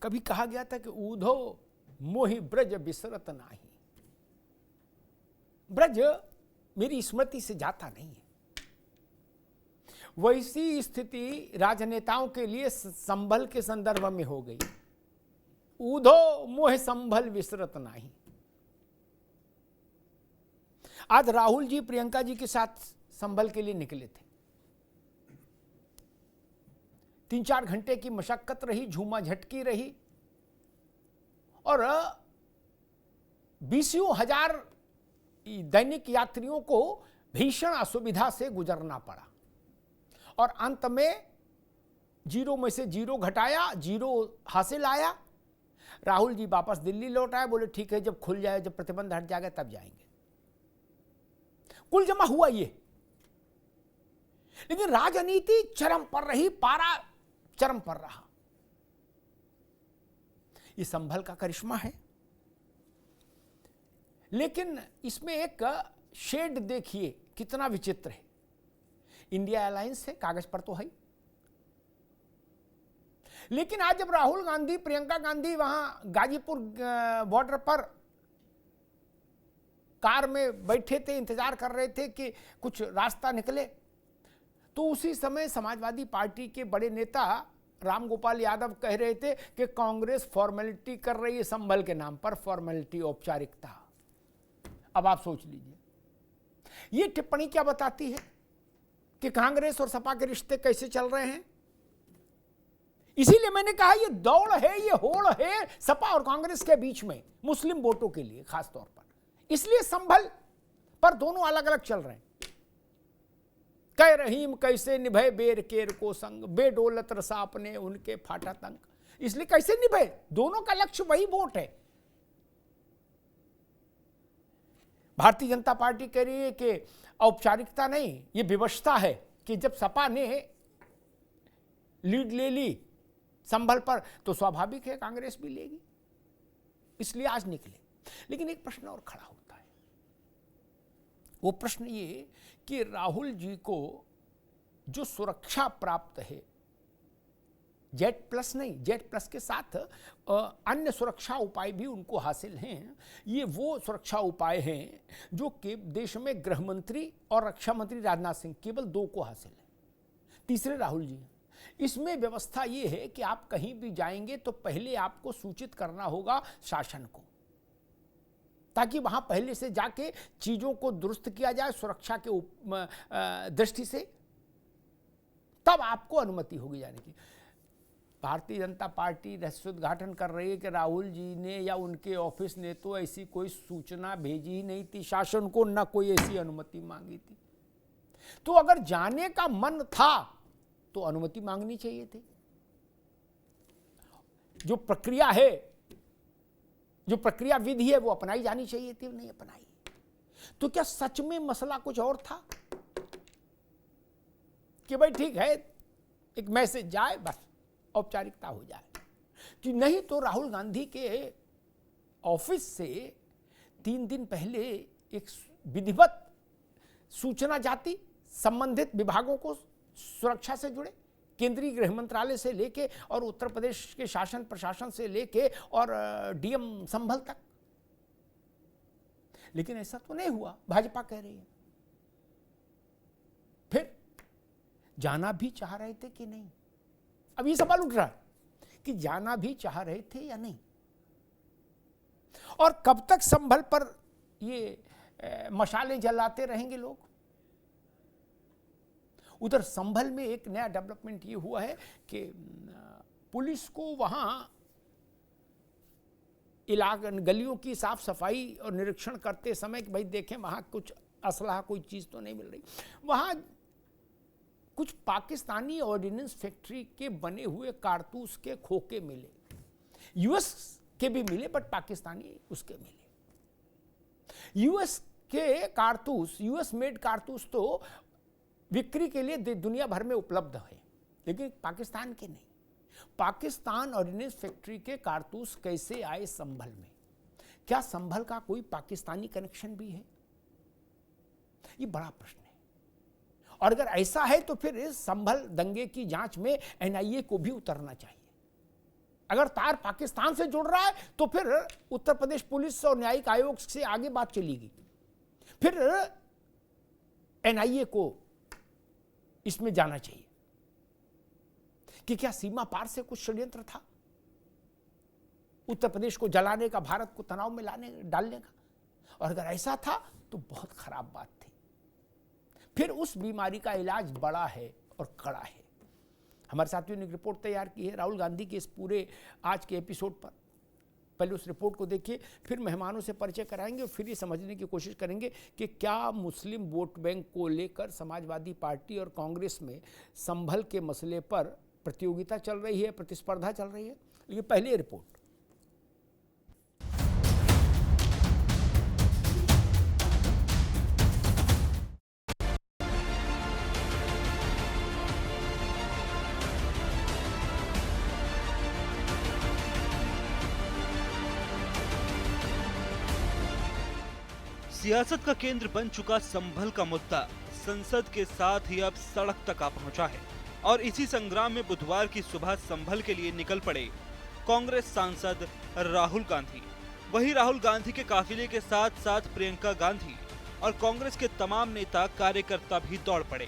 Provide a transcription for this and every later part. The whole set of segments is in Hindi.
कभी कहा गया था कि ऊधो मोहि ब्रज बिसरत नाही। ब्रज मेरी स्मृति से जाता नहीं है। वैसी स्थिति राजनेताओं के लिए संभल के संदर्भ में हो गई। ऊधो मोह संभल विसरत नाही। आज राहुल जी प्रियंका जी के साथ संभल के लिए निकले थे। 3-4 घंटे की मशक्कत रही, झूमा झटकी रही और 20,000 दैनिक यात्रियों को भीषण असुविधा से गुजरना पड़ा और अंत में 0 में से 0 घटाया, 0 हासिल आया। राहुल जी वापस दिल्ली लौट आए, बोले ठीक है जब खुल जाए, जब प्रतिबंध हट जाएगा तब जाएंगे। कुल जमा हुआ ये, लेकिन राजनीति चरम पर रही, पारा चरम पर रहा। ये संभल का करिश्मा है। लेकिन इसमें एक शेड देखिए कितना विचित्र है। इंडिया अलायंस है, कागज पर तो है, लेकिन आज जब राहुल गांधी प्रियंका गांधी वहां गाजीपुर बॉर्डर पर कार में बैठे थे, इंतजार कर रहे थे कि कुछ रास्ता निकले, तो उसी समय समाजवादी पार्टी के बड़े नेता रामगोपाल यादव कह रहे थे कि कांग्रेस फॉर्मेलिटी कर रही है संभल के नाम पर, फॉर्मेलिटी, औपचारिकता। अब आप सोच लीजिए ये टिप्पणी क्या बताती है कि कांग्रेस और सपा के रिश्ते कैसे चल रहे हैं। इसीलिए मैंने कहा ये दौड़ है, ये होड़ है सपा और कांग्रेस के बीच में, मुस्लिम वोटों के लिए खास तौर पर। इसलिए संभल पर दोनों अलग अलग चल रहे हैं। कह रहीम कैसे निभे बेर केर को संग, बेडोलत रसा अपने उनके फाटा तंग। इसलिए कैसे निभे, दोनों का लक्ष्य वही वोट है। भारतीय जनता पार्टी कह रही है कि औपचारिकता नहीं, ये विवशता है कि जब सपा ने लीड ले ली संभल पर तो स्वाभाविक है कांग्रेस भी लेगी, इसलिए आज निकले। लेकिन एक प्रश्न और खड़ा होता है, वो प्रश्न ये कि राहुल जी को जो सुरक्षा प्राप्त है, जेट प्लस नहीं, जेट प्लस के साथ अन्य सुरक्षा उपाय भी उनको हासिल हैं। ये वो सुरक्षा उपाय हैं जो कि देश में गृह मंत्री और रक्षा मंत्री राजनाथ सिंह केवल 2 को हासिल है, तीसरे राहुल जी। इसमें व्यवस्था ये है कि आप कहीं भी जाएंगे तो पहले आपको सूचित करना होगा शासन को, ताकि वहां पहले से जाके चीजों को दुरुस्त किया जाए सुरक्षा के दृष्टि से, तब आपको अनुमति होगी जाने की। भारतीय जनता पार्टी रहस्योद्घाटन कर रही है कि राहुल जी ने या उनके ऑफिस ने तो ऐसी कोई सूचना भेजी ही नहीं थी शासन को, ना कोई ऐसी अनुमति मांगी थी। तो अगर जाने का मन था तो अनुमति मांगनी चाहिए थी। जो प्रक्रिया है, जो प्रक्रिया विधि है वो अपनाई जानी चाहिए थी, नहीं अपनाई। तो क्या सच में मसला कुछ और था कि भाई ठीक है एक मैसेज जाए बस औपचारिकता हो जाए, कि नहीं तो राहुल गांधी के ऑफिस से 3 दिन पहले एक विधिवत सूचना जाती संबंधित विभागों को, सुरक्षा से जुड़े केंद्रीय गृह मंत्रालय से लेके और उत्तर प्रदेश के शासन प्रशासन से लेके और डीएम संभल तक। लेकिन ऐसा तो नहीं हुआ, भाजपा कह रही है। फिर जाना भी चाह रहे थे कि नहीं, अब ये सवाल उठ रहा है कि जाना भी चाह रहे थे या नहीं, और कब तक संभल पर ये मशाले जलाते रहेंगे लोग। उधर संभल में एक नया डेवलपमेंट ये हुआ है कि पुलिस को वहां इलाका गलियों की साफ सफाई और निरीक्षण करते समय कि भाई देखें वहां कुछ असलहा कोई चीज तो नहीं मिल रही। वहां कुछ पाकिस्तानी ऑर्डिनेंस फैक्ट्री के बने हुए कारतूस के खोखे मिले, यूएस के भी मिले बट पाकिस्तानी उसके मिले। यूएस के कारतूस, यूएस मेड कारतूस तो बिक्री के लिए दुनिया भर में उपलब्ध है, लेकिन पाकिस्तान के नहीं। पाकिस्तान ऑर्डिनेंस फैक्ट्री के कारतूस कैसे आए संभल में? क्या संभल का कोई पाकिस्तानी कनेक्शन भी है? ये बड़ा प्रश्न है। और अगर ऐसा है तो फिर इस संभल दंगे की जांच में एनआईए को भी उतरना चाहिए। अगर तार पाकिस्तान से जुड़ रहा है तो फिर उत्तर प्रदेश पुलिस और न्यायिक आयोग से आगे बात चलेगी। फिर एनआईए को इसमें जाना चाहिए कि क्या सीमा पार से कुछ षड्यंत्र था उत्तर प्रदेश को जलाने का, भारत को तनाव में डालने का, और अगर ऐसा था तो बहुत खराब बात थी। फिर उस बीमारी का इलाज बड़ा है और कड़ा है। हमारे साथियों ने एक रिपोर्ट तैयार की है राहुल गांधी के इस पूरे आज के एपिसोड पर। पहले उस रिपोर्ट को देखिए, फिर मेहमानों से परिचय कराएंगे और फिर ये समझने की कोशिश करेंगे कि क्या मुस्लिम वोट बैंक को लेकर समाजवादी पार्टी और कांग्रेस में संभल के मसले पर प्रतियोगिता चल रही है, प्रतिस्पर्धा चल रही है। लेकिन पहले रिपोर्ट। सियासत का केंद्र बन चुका संभल का मुद्दा संसद के साथ ही अब सड़क तक आ पहुंचा है और इसी संग्राम में बुधवार की सुबह संभल के लिए निकल पड़े कांग्रेस सांसद राहुल गांधी। वहीं राहुल गांधी के काफिले के साथ साथ प्रियंका गांधी और कांग्रेस के तमाम नेता कार्यकर्ता भी दौड़ पड़े।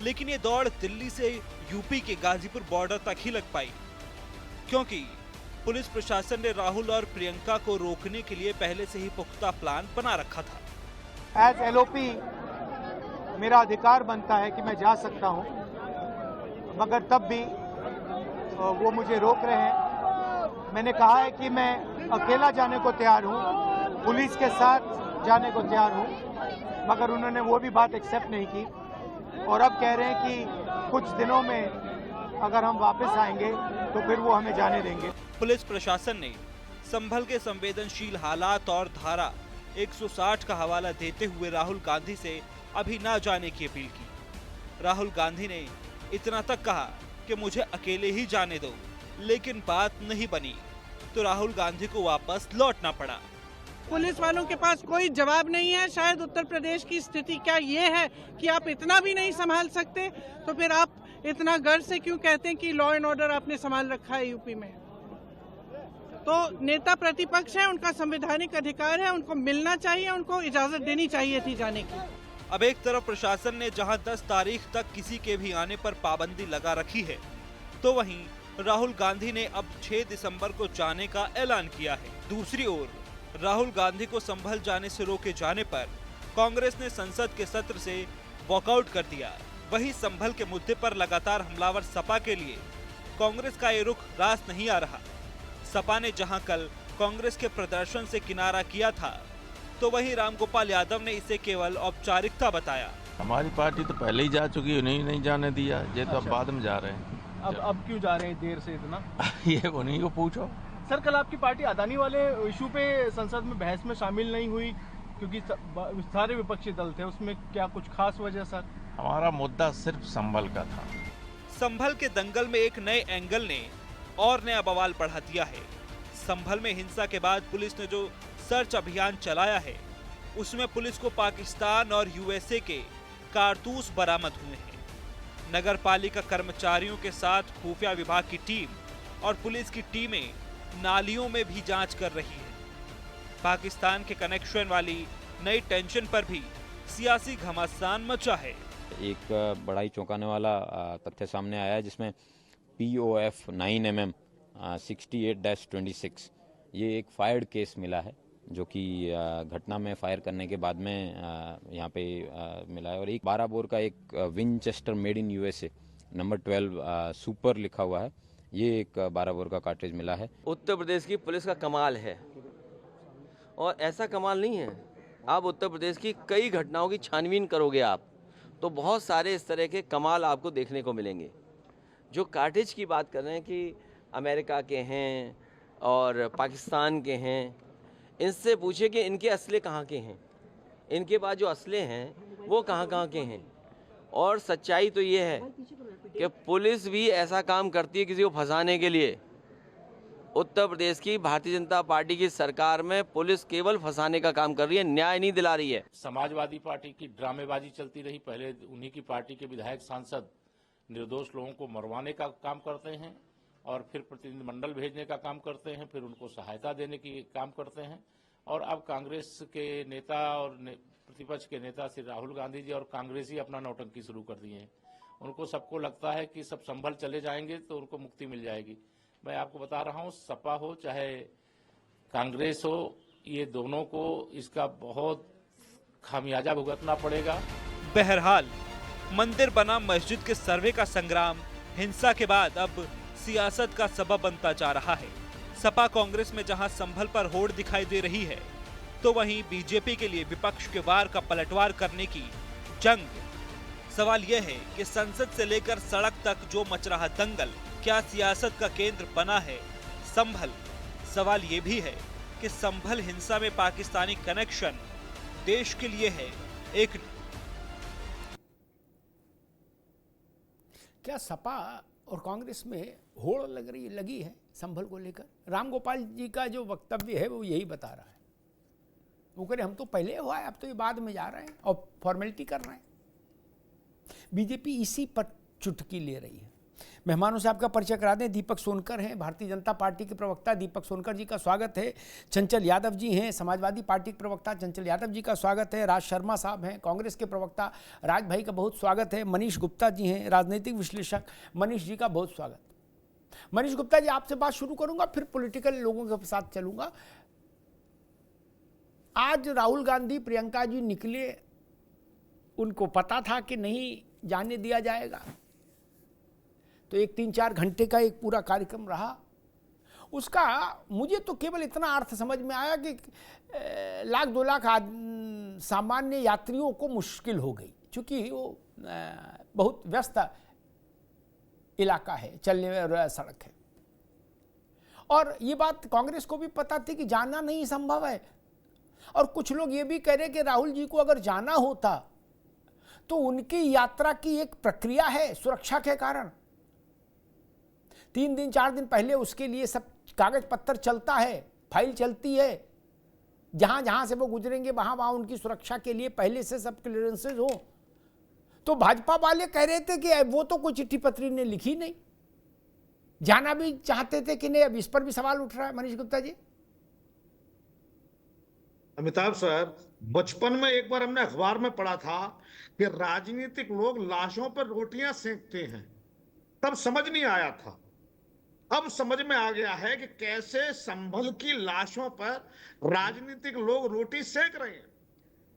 लेकिन ये दौड़ दिल्ली से यूपी के गाजीपुर बॉर्डर तक ही लग पाई, क्योंकि पुलिस प्रशासन ने राहुल और प्रियंका को रोकने के लिए पहले से ही पुख्ता प्लान बना रखा था। एज एलओपी मेरा अधिकार बनता है कि मैं जा सकता हूं, मगर तब भी वो मुझे रोक रहे हैं। मैंने कहा है कि मैं अकेला जाने को तैयार हूं, पुलिस के साथ जाने को तैयार हूं, मगर उन्होंने वो भी बात एक्सेप्ट नहीं की और अब कह रहे हैं कि कुछ दिनों में अगर हम वापस आएंगे तो फिर वो हमें जाने देंगे। पुलिस प्रशासन ने संभल के संवेदनशील हालात और धारा 160 का हवाला देते हुए राहुल गांधी से अभी ना जाने की अपील की। राहुल गांधी ने इतना तक कहा कि मुझे अकेले ही जाने दो, लेकिन बात नहीं बनी तो राहुल गांधी को वापस लौटना पड़ा। पुलिस वालों के पास कोई जवाब नहीं है। शायद उत्तर प्रदेश की स्थिति क्या ये है कि आप इतना भी नहीं संभाल सकते, तो फिर आप इतना गर्व से क्यों कहते हैं कि लॉ एंड ऑर्डर आपने संभाल रखा है यूपी में? तो नेता प्रतिपक्ष है, उनका संवैधानिक अधिकार है, उनको मिलना चाहिए, उनको इजाजत देनी चाहिए थी जाने की। अब एक तरफ प्रशासन ने जहां 10 तारीख तक किसी के भी आने पर पाबंदी लगा रखी है, तो वहीं राहुल गांधी ने अब 6 दिसंबर को जाने का ऐलान किया है। दूसरी ओर राहुल गांधी को संभल जाने से रोके जाने पर कांग्रेस ने संसद के सत्र से वॉकआउट कर दिया। वहीं संभल के मुद्दे पर लगातार हमलावर सपा के लिए कांग्रेस का ये रुख रास नहीं आ रहा। सपा ने जहां कल कांग्रेस के प्रदर्शन से किनारा किया था, तो वहीं रामगोपाल यादव ने इसे केवल औपचारिकता बताया। हमारी पार्टी तो पहले ही जा चुकी है, उन्हें नहीं जाने दिया, ये तो अब बाद में जा रहे हैं। अब क्यों जा रहे हैं देर से इतना? ये उन्हीं को पूछो। सर, कल आपकी पार्टी अदानी वाले इशू पे संसद में बहस में शामिल नहीं हुई क्योंकि सारे विपक्षी दल थे, उसमें क्या कुछ खास वजह? सर, हमारा मुद्दा सिर्फ संभल का था। संभल के दंगल में एक नए एंगल ने और नया बवाल बढ़ा दिया है। संभल में हिंसा के बाद पुलिस ने जो सर्च अभियान चलाया है, उसमें पुलिस को पाकिस्तान और यूएसए के कारतूस बरामद हुए हैं। नगर पालिका कर्मचारियों के साथ खुफिया विभाग की टीम और पुलिस की टीमें नालियों में भी जांच कर रही है। पाकिस्तान के कनेक्शन वाली नई टेंशन पर भी सियासी घमासान मचा है। एक बड़ा ही चौंकाने वाला तथ्य सामने आया है, जिसमें POF 9mm 68-26 ये एक फायर्ड केस मिला है, जो कि घटना में फायर करने के बाद में यहाँ पे मिला है। और एक 12 बोर का एक Winchester made in USA number 12 super लिखा हुआ है, ये एक 12 बोर का कार्ट्रिज मिला है। उत्तर प्रदेश की पुलिस का कमाल है, और ऐसा कमाल नहीं है। आप उत्तर प्रदेश की कई घटनाओं की छानबीन करोगे आप, तो बहुत सारे इस तरह के कमाल आपको देखने को मिलेंगे। जो कार्ट्रिज की बात कर रहे हैं कि अमेरिका के हैं और पाकिस्तान के हैं, इनसे पूछिए कि इनके असले कहाँ के हैं, इनके पास जो असले हैं वो कहाँ के हैं। और सच्चाई तो ये है कि पुलिस भी ऐसा काम करती है किसी को फंसाने के लिए। उत्तर प्रदेश की भारतीय जनता पार्टी की सरकार में पुलिस केवल फंसाने का काम कर रही है, न्याय नहीं दिला रही है। समाजवादी पार्टी की ड्रामेबाजी चलती रही। पहले उन्हीं की पार्टी के विधायक सांसद निर्दोष लोगों को मरवाने का काम करते हैं, और फिर प्रतिनिधिमंडल भेजने का काम करते हैं, फिर उनको सहायता देने की काम करते हैं। और अब कांग्रेस के नेता और प्रतिपक्ष के नेता श्री राहुल गांधी जी और कांग्रेस ही अपना नौटंकी शुरू कर दिए हैं। उनको सबको लगता है कि सब संभल चले जाएंगे तो उनको मुक्ति मिल जाएगी। मैं आपको बता रहा हूँ, सपा हो चाहे कांग्रेस हो, ये दोनों को इसका बहुत खामियाजा भुगतना पड़ेगा। बहरहाल मंदिर बना मस्जिद के सर्वे का संग्राम हिंसा के बाद अब सियासत का सबब बनता जा रहा है। सपा कांग्रेस में जहां संभल पर होड़ दिखाई दे रही है, तो वहीं बीजेपी के लिए विपक्ष के वार का पलटवार करने की जंग। सवाल यह है कि संसद से लेकर सड़क तक जो मच रहा दंगल क्या सियासत का केंद्र बना है संभल? सवाल ये भी है कि संभल हिंसा में पाकिस्तानी कनेक्शन देश के लिए है एक। क्या सपा और कांग्रेस में होड़ लगी है संभल को लेकर? राम गोपाल जी का जो वक्तव्य है वो यही बता रहा है। वो कह रहे हम तो पहले हुआ है, अब तो ये बाद में जा रहे हैं और फॉर्मेलिटी कर रहे हैं। बीजेपी इसी पर चुटकी ले रही है। मेहमानों से आपका परिचय करा दें। दीपक सोनकर हैं, भारतीय जनता पार्टी के प्रवक्ता। दीपक सोनकर जी का स्वागत है। चंचल यादव जी हैं, समाजवादी पार्टी के प्रवक्ता। चंचल यादव जी का स्वागत है। राज शर्मा साहब हैं, कांग्रेस के प्रवक्ता। राज भाई का बहुत स्वागत है। मनीष गुप्ता जी हैं, राजनीतिक विश्लेषक। मनीष जी का बहुत स्वागत। मनीष गुप्ता जी, आपसे बात शुरू करूंगा, फिर पॉलिटिकल लोगों के साथ चलूंगा। आज राहुल गांधी, प्रियंका जी निकले, उनको पता था कि नहीं जाने दिया जाएगा, तो एक 3-4 घंटे का एक पूरा कार्यक्रम रहा। उसका मुझे तो केवल इतना अर्थ समझ में आया कि 1-2 लाख सामान्य यात्रियों को मुश्किल हो गई, क्योंकि वो बहुत व्यस्त इलाका है, चलने में सड़क है। और ये बात कांग्रेस को भी पता थी कि जाना नहीं संभव है। और कुछ लोग ये भी कह रहे कि राहुल जी को अगर जाना होता तो उनकी यात्रा की एक प्रक्रिया है सुरक्षा के कारण। 3 दिन 4 दिन पहले उसके लिए सब कागज पत्तर चलता है, फाइल चलती है। जहां जहां से वो गुजरेंगे वहां वहां उनकी सुरक्षा के लिए पहले से सब क्लियरेंसेज हो। तो भाजपा वाले कह रहे थे कि वो तो कोई चिट्ठी पत्री ने लिखी नहीं, जाना भी चाहते थे कि नहीं। अब इस पर भी सवाल उठ रहा है। मनीष गुप्ता जी। अमिताभ सर, बचपन में एक बार हमने अखबार में पढ़ा था कि राजनीतिक लोग लाशों पर रोटियां सेंकते हैं, तब समझ नहीं आया था। अब समझ में आ गया है कि कैसे संभल की लाशों पर राजनीतिक लोग रोटी सेक रहे हैं।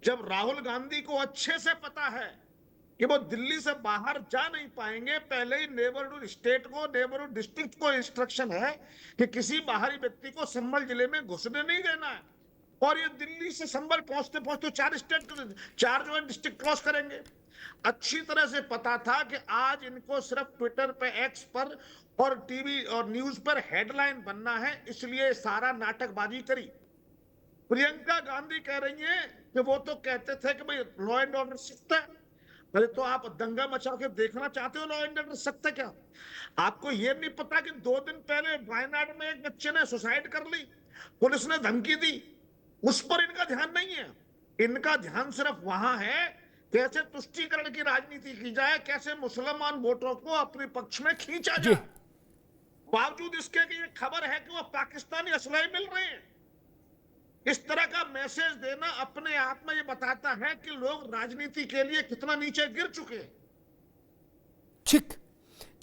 जब राहुल गांधी को अच्छे से पता है कि वो दिल्ली से बाहर जा नहीं पाएंगे, पहले ही नेबरहुड स्टेट को, नेबरहुड डिस्ट्रिक्ट को इंस्ट्रक्शन है कि किसी बाहरी व्यक्ति को संभल जिले में घुसने नहीं देना है। और ये दिल्ली से संभल पहुंचते पहुंचते 4 जो है डिस्ट्रिक्ट क्रॉस करेंगे। अच्छी तरह से पता था कि आज इनको सिर्फ ट्विटर पे, एक्स पर और टीवी और न्यूज पर हेडलाइन बनना है, इसलिए सारा नाटकबाजी करी। प्रियंका गांधी कह रही हैं कि वो तो कहते थे कि भाई लॉ एंड ऑर्डर सख्त है। अरे तो आप दंगा मचा के देखना चाहते हो लॉ एंड ऑर्डर सख्त है क्या? आपको ये नहीं पता कि 2 दिन पहले वायनाड में एक बच्चे ने सुसाइड कर ली, पुलिस ने धमकी दी। उस पर इनका ध्यान नहीं है। इनका ध्यान सिर्फ वहां है कैसे तुष्टीकरण की राजनीति की जाए, कैसे मुसलमान वोटरों को अपने पक्ष में खींचा जाए। बावजूद इसके कि ये खबर है कि वो पाकिस्तानी असलहे मिल रहे हैं। इस तरह का मैसेज देना अपने आप में ये बताता है कि लोग राजनीति के लिए कितना नीचे गिर चुके हैं।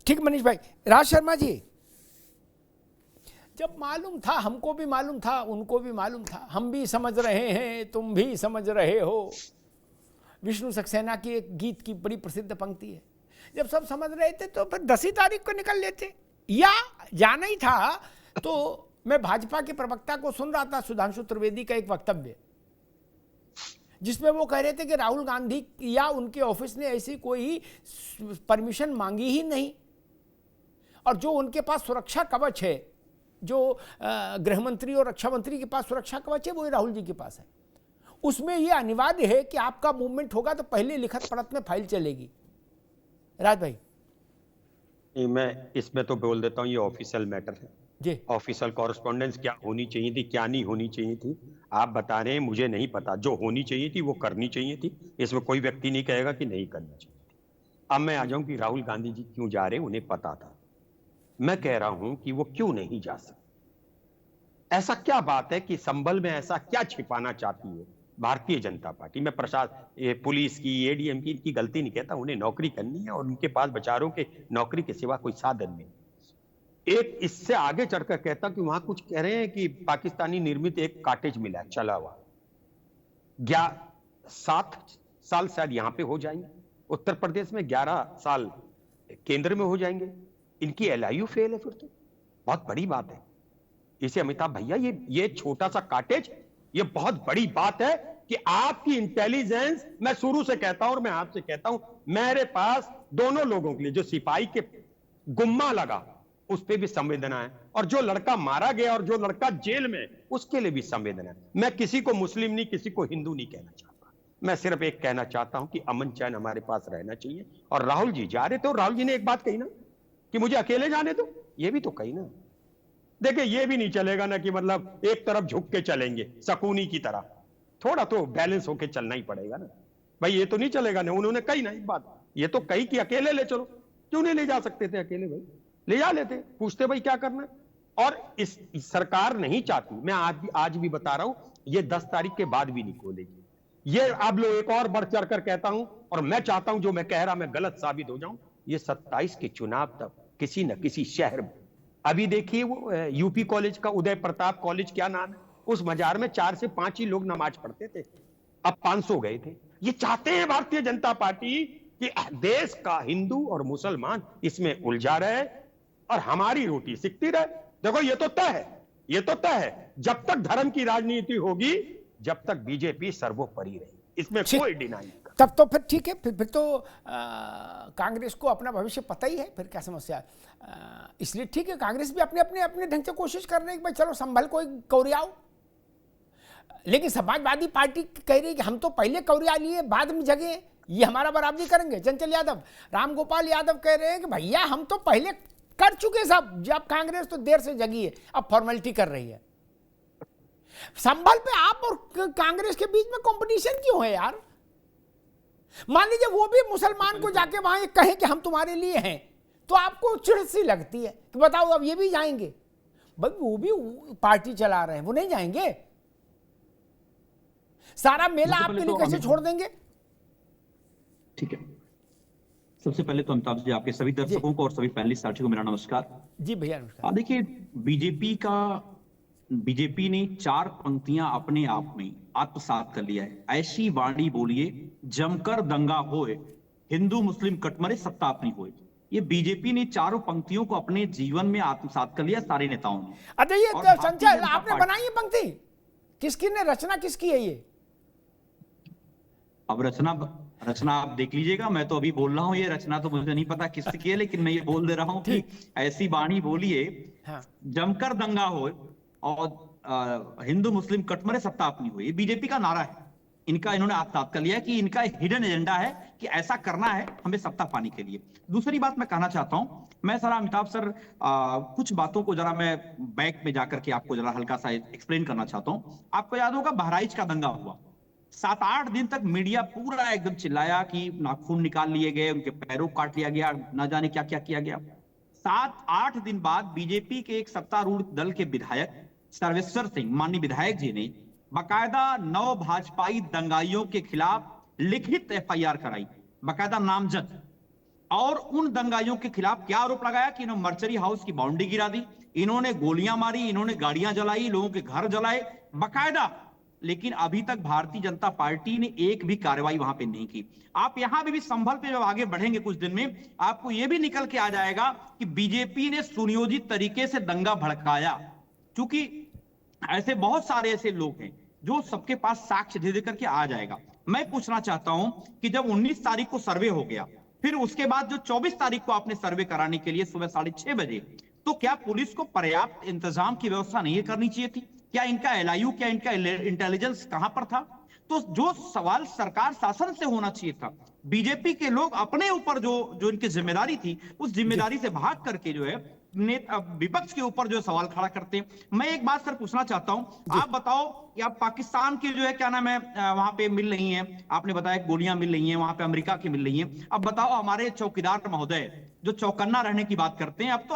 ठीक मनीष भाई। राज शर्मा जी, जब मालूम था, हमको भी मालूम था, उनको भी मालूम था, हम भी समझ रहे हैं, तुम भी समझ रहे हो। विष्णु सक्सेना की एक गीत की बड़ी प्रसिद्ध पंक्ति है, जब सब समझ रहे थे तो फिर 10 तारीख को निकल लेते, या जाना ही था। तो मैं भाजपा के प्रवक्ता को सुन रहा था, सुधांशु त्रिवेदी का एक वक्तव्य, जिसमें वो कह रहे थे कि राहुल गांधी या उनके ऑफिस ने ऐसी कोई परमिशन मांगी ही नहीं, और जो उनके पास सुरक्षा कवच है, जो गृह मंत्री और रक्षा मंत्री के पास सुरक्षा कवच है, वो राहुल जी के पास है। उसमें यह अनिवार्य है कि आपका मूवमेंट होगा तो पहले लिखत पढ़त में फाइल चलेगी। राज भाई। मैं इसमें तो बोल देता हूँ, ये ऑफिशियल मैटर है जी। ऑफिशियल कॉरेस्पॉन्डेंस क्या होनी चाहिए थी, क्या नहीं होनी चाहिए थी, आप बता रहे हैं, मुझे नहीं पता। जो होनी चाहिए थी वो करनी चाहिए थी, इसमें कोई व्यक्ति नहीं कहेगा कि नहीं करनी चाहिए थी। अब मैं आ जाऊं कि राहुल गांधी जी क्यों जा रहे हैं, उन्हें पता था। मैं कह रहा हूं कि वो क्यों नहीं जा सकते। ऐसा क्या बात है कि संभल में ऐसा क्या छिपाना चाहती है भारतीय जनता पार्टी? मैं पुलिस की, एडीएम की इनकी गलती नहीं कहता, उन्हें नौकरी करनी है और उनके पास बेचारों के नौकरी के सिवा कोई साधन नहीं। एक इससे आगे चढ़कर कहता कि वहां कुछ कह रहे हैं कि पाकिस्तानी निर्मित एक कॉटेज मिला चला हुआ, 7 साल शायद यहां पे हो जाएंगे, उत्तर प्रदेश में 11 साल केंद्र में हो जाएंगे। इनकी एलआईयू फेल है, फिर तो बहुत बड़ी बात है। इसे अमिताभ भैया ये छोटा सा कॉटेज, ये बहुत बड़ी बात है कि आपकी इंटेलिजेंस, मैं शुरू से कहता हूं और मैं आपसे कहता हूं, मेरे पास दोनों लोगों के लिए, जो सिपाही के गुम्मा लगा उस पर भी संवेदना है, और जो लड़का मारा गया और जो लड़का जेल में उसके लिए भी संवेदना है। मैं किसी को मुस्लिम नहीं, किसी को हिंदू नहीं कहना चाहता, मैं सिर्फ एक कहना चाहता हूं कि अमन चैन हमारे पास रहना चाहिए। और राहुल जी जा रहे थे, और राहुल जी ने एक बात कही ना कि मुझे अकेले जाने दो, ये भी तो कही ना। देखिए ये भी नहीं चलेगा ना कि मतलब एक तरफ झुक के चलेंगे शकुनी की तरह, थोड़ा तो बैलेंस होके चलना ही पड़ेगा ना भाई, ये तो नहीं चलेगा ना। उन्होंने कही ना एक बात, ये तो कही कि अकेले ले चलो, क्यों नहीं ले जा सकते थे अकेले? भाई ले जा लेते, पूछते भाई क्या करना है। और इस सरकार नहीं चाहती, मैं आज भी बता रहा हूं, ये 10 तारीख के बाद भी नहीं खोलेगी। ये अब लो एक और बढ़ चढ़ कर कहता हूं, और मैं चाहता हूं जो मैं कह रहा मैं गलत साबित हो जाऊं। ये 27 के चुनाव तक किसी न किसी शहर में, अभी देखिए वो यूपी कॉलेज का, उदय प्रताप कॉलेज क्या नाम है, उस मजार में 4 से 5 ही लोग नमाज पढ़ते थे, अब 500 गए थे। ये चाहते हैं भारतीय जनता पार्टी कि देश का हिंदू और मुसलमान इसमें उलझा रहे और हमारी रोटी सिकती रहे। देखो ये तो तय है, ये तो तय है, जब तक धर्म की राजनीति होगी, जब तक बीजेपी सर्वोपरि रहेगी, इसमें कोई डिनाई नहीं। तब तो फिर ठीक है, फिर तो कांग्रेस को अपना भविष्य पता ही है, फिर क्या समस्या है। इसलिए ठीक है, कांग्रेस भी अपने ढंग से कोशिश कर रही है कि भाई चलो संभल को कौरियाओ। लेकिन समाजवादी पार्टी कह रही है कि हम तो पहले कौरिया लिए बाद में जगे, ये हमारा बराबरी करेंगे। चंचल यादव, रामगोपाल यादव कह रहे हैं कि भैया हम तो पहले कर चुके सब, जब कांग्रेस तो देर से जगी है, अब फॉर्मेलिटी कर रही है। संभल पे आप और कांग्रेस के बीच में कंपटीशन क्यों है यार? मान लीजिए वो भी मुसलमान को जाके वहां कहे कि हम तुम्हारे लिए हैं, तो आपको चिढ़ सी लगती है कि बताओ अब ये भी जाएंगे? भाई वो भी पार्टी चला रहे हैं, वो नहीं जाएंगे? सारा मेला आपके लिए कैसे छोड़ देंगे? ठीक है, सबसे पहले तो अमिताभ जी आपके सभी दर्शकों को और सभी पैनलिस्ट साथियों को मेरा नमस्कार। जी भैया नमस्कार। देखिए बीजेपी ने 4 पंक्तियां अपने आप में आत्मसात कर लिया है। ऐसी वाणी बोलिए जमकर दंगा होए, हिंदू मुस्लिम कटमरे सत्ता अपनी होए। ये बीजेपी ने 4 पंक्तियों को अपने जीवन में आत्मसात कर लिया, सारे नेताओं ने। अच्छा ये संजय आपने बनाई है पंक्ति, किसकी ने रचना किसकी है ये? अब रचना आप देख लीजिएगा, मैं तो अभी बोल रहा हूँ, ये रचना तो मुझे नहीं पता किसकी है, लेकिन मैं ये बोल दे रहा हूँ कि ऐसी वाणी बोलिए जमकर दंगा हो और हिंदू मुस्लिम कटमरे सत्ता अपनी हुई। बीजेपी का नारा है, इन्होंने आत्मसात कर लिया कि इनका हिडन एजेंडा है कि ऐसा करना है हमें सत्ता पाने के लिए। दूसरी बात मैं कहना चाहता हूं, मैं सर अमिताभ सर कुछ बातों को जरा मैं बैक में जाकर के आपको जरा हल्का सा एक्सप्लेन करना चाहता हूं। आपको याद होगा बहराइच का दंगा हुआ, 7-8 दिन तक मीडिया पूरा एकदम चिल्लाया कि नाखून निकाल लिए गए, उनके पैरों काट लिया गया, न जाने क्या क्या किया गया। 7-8 दिन बाद बीजेपी के एक सत्तारूढ़ दल के विधायक सर्वेश्वर सिंह, माननीय विधायक जी ने बाकायदा 9 भाजपाई दंगाइयों के खिलाफ लिखित एफआईआर कराई, बाकायदा नामजद। और उन दंगाइयों के खिलाफ क्या आरोप लगाया कि इन्होंने मर्चरी हाउस की बाउंड्री गिरा दी, इन्होंने गोलियां मारी, इन्होंने गाड़ियां जलाई, लोगों के घर जलाए बाकायदा। लेकिन अभी तक भारतीय जनता पार्टी ने एक भी कार्रवाई वहां पे नहीं की। आप यहां भी संभल पे जब आगे बढ़ेंगे कुछ दिन में, आपको यह भी निकल के आ जाएगा कि बीजेपी ने सुनियोजित तरीके से दंगा भड़काया, क्योंकि ऐसे बहुत सारे ऐसे लोग हैं जो सबके पास साक्ष्य दे देकर के आ जाएगा। मैं पूछना चाहता हूं कि जब 19 तारीख को सर्वे हो गया, फिर उसके बाद जो 24 तारीख को आपने सर्वे कराने के लिए सुबह 6:30 बजे, तो क्या पुलिस को पर्याप्त इंतजाम की व्यवस्था नहीं करनी चाहिए थी? क्या इनका एलआईयू, क्या इनका इंटेलिजेंस कहां पर था? तो जो सवाल सरकार शासन से होना चाहिए था, बीजेपी के लोग अपने ऊपर जो इनकी जिम्मेदारी थी, उस जिम्मेदारी से भाग करके जो है विपक्ष के ऊपर जो सवाल खड़ा करते हैं। मैं एक बात सर पूछना चाहता हूं, आप बताओ कि आप पाकिस्तान के जो है क्या नाम है वहां पे मिल रही हैं, आपने बताया गोलियां मिल रही हैं, वहां पे अमेरिका की मिल रही हैं। अब बताओ हमारे चौकीदार महोदय जो चौकन्ना रहने की बात करते हैं, अब तो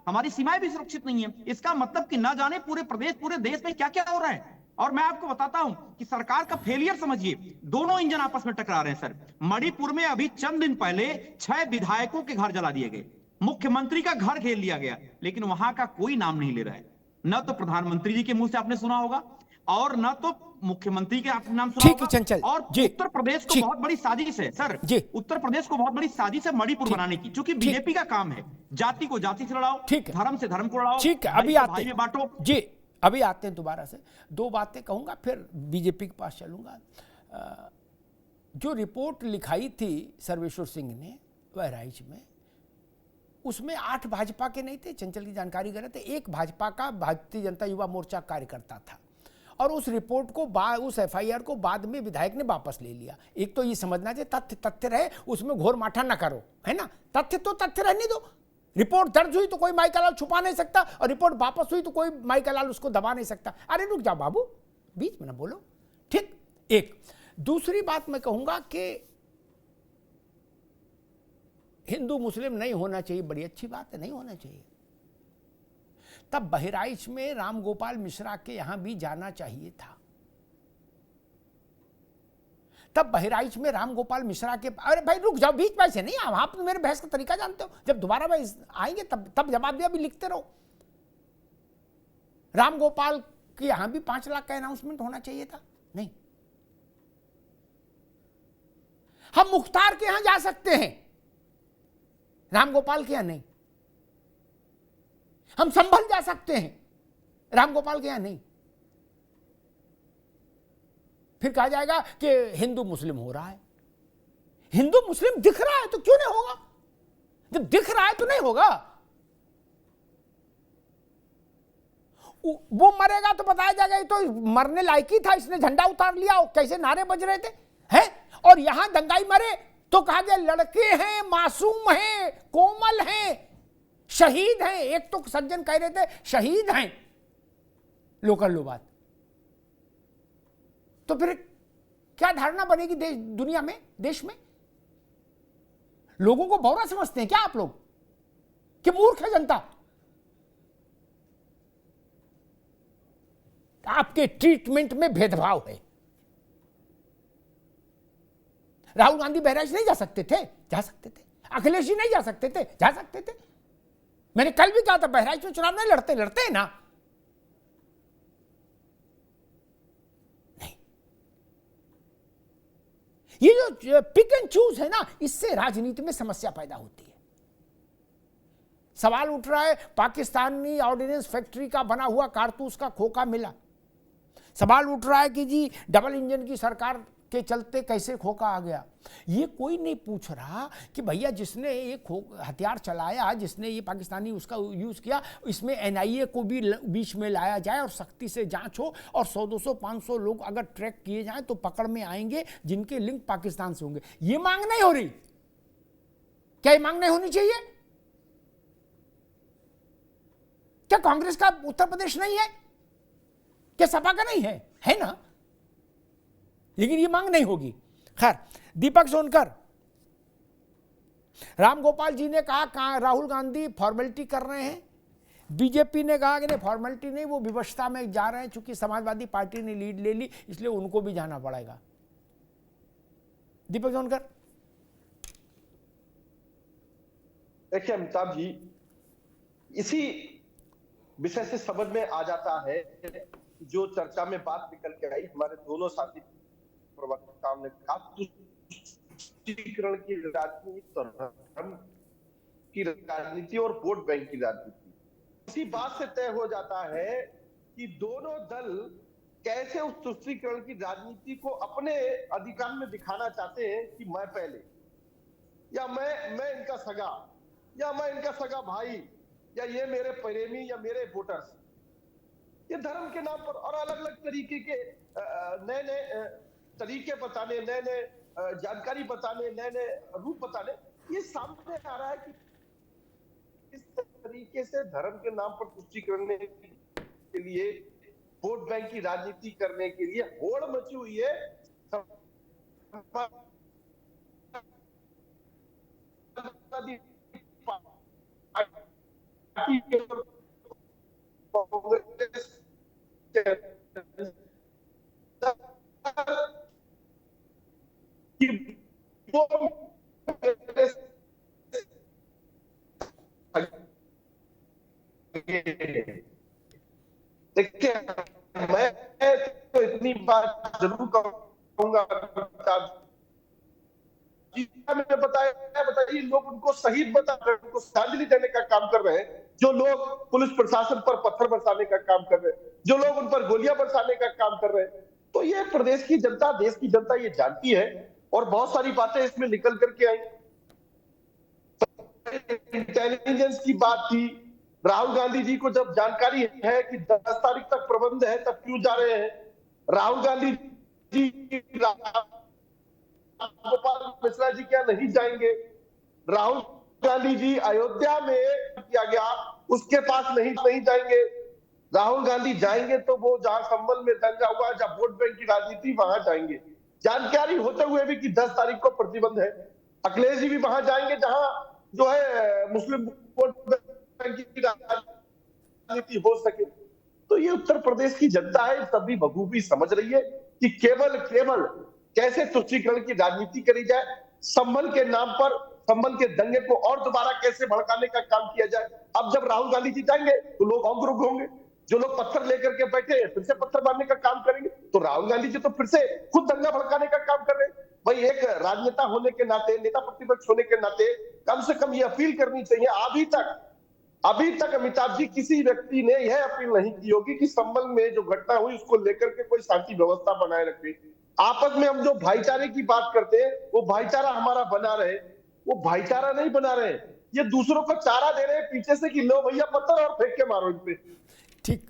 हमारी सीमाएं भी सुरक्षित नहीं है। इसका मतलब कि ना जाने पूरे देश में क्या क्या हो रहा है। और मैं आपको बताता हूं कि सरकार का फेलियर समझिए, दोनों इंजन आपस में टकरा रहे हैं सर। मणिपुर में अभी चंद दिन पहले 6 विधायकों के घर जला दिए गए, मुख्यमंत्री का घर घेर लिया गया, लेकिन वहां का कोई नाम नहीं ले रहा है। न तो प्रधानमंत्री जी के मुंह से आपने सुना होगा और न तो मुख्यमंत्री के आपने नाम सुना होगा। चंचल और उत्तर प्रदेश को बहुत बड़ी साजिश है सर, उत्तर प्रदेश को बहुत बड़ी साजिश है मणिपुर बनाने की, क्योंकि बीजेपी का काम है जाति को जाति से लड़ाओ, धर्म से धर्म को लड़ाओ। ठीक है, अभी आते हैं बांटो जी, अभी आते हैं दोबारा से। 2 बातें कहूंगा फिर बीजेपी के पास चलूंगा। जो रिपोर्ट लिखाई थी सर्वेश्वर सिंह ने बहराइच में, उसमें 8 भाजपा के नहीं थे, चंचल की जानकारी गलत है। 1 भाजपा का भारतीय जनता युवा मोर्चा कार्यकर्ता था और उस रिपोर्ट को उस एफआईआर को बाद में विधायक ने वापस ले लिया। एक तो ये समझना चाहिए तथ्य रहे, उसमें घोर माठा ना करो, है ना। तथ्य तो तथ्य रहने दो। रिपोर्ट दर्ज हुई तो कोई माइकालाल छुपा नहीं सकता और रिपोर्ट वापस हुई तो कोई माइकालाल उसको दबा नहीं सकता। अरे रुक जाओ बाबू, बीच में ना बोलो, ठीक। एक दूसरी बात मैं कहूंगा कि हिंदू मुस्लिम नहीं होना चाहिए, बड़ी अच्छी बात है, नहीं होना चाहिए। तब बहराइच में रामगोपाल मिश्रा के यहां भी जाना चाहिए था। तब बहराइच में रामगोपाल मिश्रा के, अरे भाई रुक जाओ, बीच में से नहीं, आप तो मेरे बहस का तरीका जानते हो। जब दोबारा भाई आएंगे तब जवाब दिया, भी लिखते रहो। रामगोपाल के यहां भी 5 लाख का अनाउंसमेंट होना चाहिए था, नहीं। हम मुख्तार के यहां जा सकते हैं, रामगोपाल के यहां नहीं। हम संभल जा सकते हैं, रामगोपाल के यहां नहीं। फिर कहा जाएगा कि हिंदू मुस्लिम हो रहा है। हिंदू मुस्लिम दिख रहा है तो क्यों नहीं होगा? जब दिख रहा है तो नहीं होगा। वो मरेगा तो बताया जाएगा ये तो मरने लायक ही था, इसने झंडा उतार लिया। कैसे नारे बज रहे थे, हैं? और यहां दंगाई मरे तो कहा गया लड़के हैं, मासूम हैं, कोमल हैं, शहीद हैं। एक तो सज्जन कह रहे थे शहीद हैं, लोकल लोबात। तो फिर क्या धारणा बनेगी दुनिया में, देश में? लोगों को भौरा समझते हैं क्या आप लोग कि मूर्ख है जनता? आपके ट्रीटमेंट में भेदभाव है। राहुल गांधी बहराइच नहीं जा सकते थे? जा सकते थे। अखिलेश जी नहीं जा सकते थे? जा सकते थे। मैंने कल भी कहा था बहराइच में चुनाव नहीं लड़ते हैं ना। नहीं, ये जो पिक एंड चूज है ना, इससे राजनीति में समस्या पैदा होती है। सवाल उठ रहा है, पाकिस्तानी ऑर्डिनेंस फैक्ट्री का बना हुआ कारतूस का खोखा मिला। सवाल उठ रहा है कि जी डबल इंजन की सरकार के चलते कैसे खोखा आ गया। ये कोई नहीं पूछ रहा कि भैया जिसने ये हथियार चलाया, जिसने ये पाकिस्तानी उसका यूज किया, इसमें एनआईए को भी बीच में लाया जाए और सख्ती से जांच हो और 100-200-500 लोग अगर ट्रैक किए जाएं तो पकड़ में आएंगे जिनके लिंक पाकिस्तान से होंगे। ये मांग नहीं हो रही क्या? ये मांग नहीं होनी चाहिए क्या? कांग्रेस का उत्तर प्रदेश नहीं है क्या? सपा का नहीं है? है ना? लेकिन ये मांग नहीं होगी। खैर, दीपक सोनकर, रामगोपाल जी ने कहा राहुल गांधी फॉर्मेलिटी कर रहे हैं। बीजेपी ने कहा कि नहीं फॉर्मेलिटी नहीं, वो विवशता में जा रहे हैं, चूंकि समाजवादी पार्टी ने लीड ले ली इसलिए उनको भी जाना पड़ेगा। दीपक सोनकर। देखिए अमिताभ जी, इसी विषय से समझ में आ जाता है जो चर्चा में बात निकल के आई। हमारे दोनों साथी प्रवक्ताओं ने कहा तुष्टीकरण की राजनीति, धर्म की राजनीति और वोट बैंक की राजनीति, इसी बात से तय हो जाता है कि दोनों दल कैसे उस तुष्टीकरण की राजनीति को अपने अधिकार में दिखाना चाहते हैं कि मैं पहले, या मैं इनका सगा, या मैं इनका सगा भाई, या ये मेरे प्रेमी, या मेरे वोटर्स। ये धर्म के नाम पर और अलग अलग तरीके के नए तरीके बताने, नए जानकारी बताने, नए रूप बताने, ये सामने आ रहा है कि इस तरीके से धर्म के नाम पर तुष्टीकरण के लिए, वोट बैंक की राजनीति करने के लिए होड़ मची हुई है। देखिए, मैं तो इतनी बात जरूर कहूंगा, मैंने बताइए लोग उनको शहीद बताकर उनको श्रद्धांजलि देने का काम कर रहे हैं, जो लोग पुलिस प्रशासन पर पत्थर बरसाने का काम कर रहे हैं, जो लोग उन पर गोलियां बरसाने का काम कर रहे हैं। तो ये प्रदेश की जनता, देश की जनता ये जानती है और बहुत सारी बातें इसमें निकल करके आई। इंटेलिजेंस की बात थी, राहुल गांधी जी को जब जानकारी है कि 10 तारीख तक प्रबंध है, तब क्यों जा रहे हैं? राहुल गांधी जी गोपाल मिश्रा जी क्या नहीं जाएंगे? राहुल गांधी जी अयोध्या में किया गया उसके पास नहीं जाएंगे। राहुल गांधी जाएंगे तो वो जहां संभल में दंगा हुआ, जहां वोट बैंक की राजनीति, वहां जाएंगे। जानकारी होते हुए भी कि 10 तारीख को प्रतिबंध है। अखिलेश जी भी वहां जाएंगे जहां जो है मुस्लिम वोट बैंक की राजनीति हो सके। तो ये उत्तर प्रदेश की जनता है, सभी बखूबी समझ रही है कि केवल कैसे तुष्टीकरण की राजनीति करी जाए, संभल के नाम पर संभल के दंगे को और दोबारा कैसे भड़काने का काम किया जाए। अब जब राहुल गांधी जी जाएंगे तो लोग और ग्रुप होंगे, जो लोग पत्थर लेकर के बैठे हैं फिर से पत्थर मारने का काम करेंगे। तो राहुल गांधी जी तो फिर से खुद दंगा भड़काने का काम कर रहे हैं। भाई, एक राजनेता होने के नाते, नेता प्रतिपक्ष होने के नाते कम से कम ये अपील करनी चाहिए। अभी तक अमिताभ जी किसी व्यक्ति ने यह अपील नहीं की होगी कि संभल में जो घटना हुई उसको लेकर के कोई शांति व्यवस्था बनाए रखे। आपस में हम जो भाईचारे की बात करते हैं वो भाईचारा हमारा बना रहे, वो भाईचारा नहीं बना रहे, ये दूसरों को चारा दे रहे हैं पीछे से कि लो भैया पत्थर और फेंक के मारो इन पे। ठीक,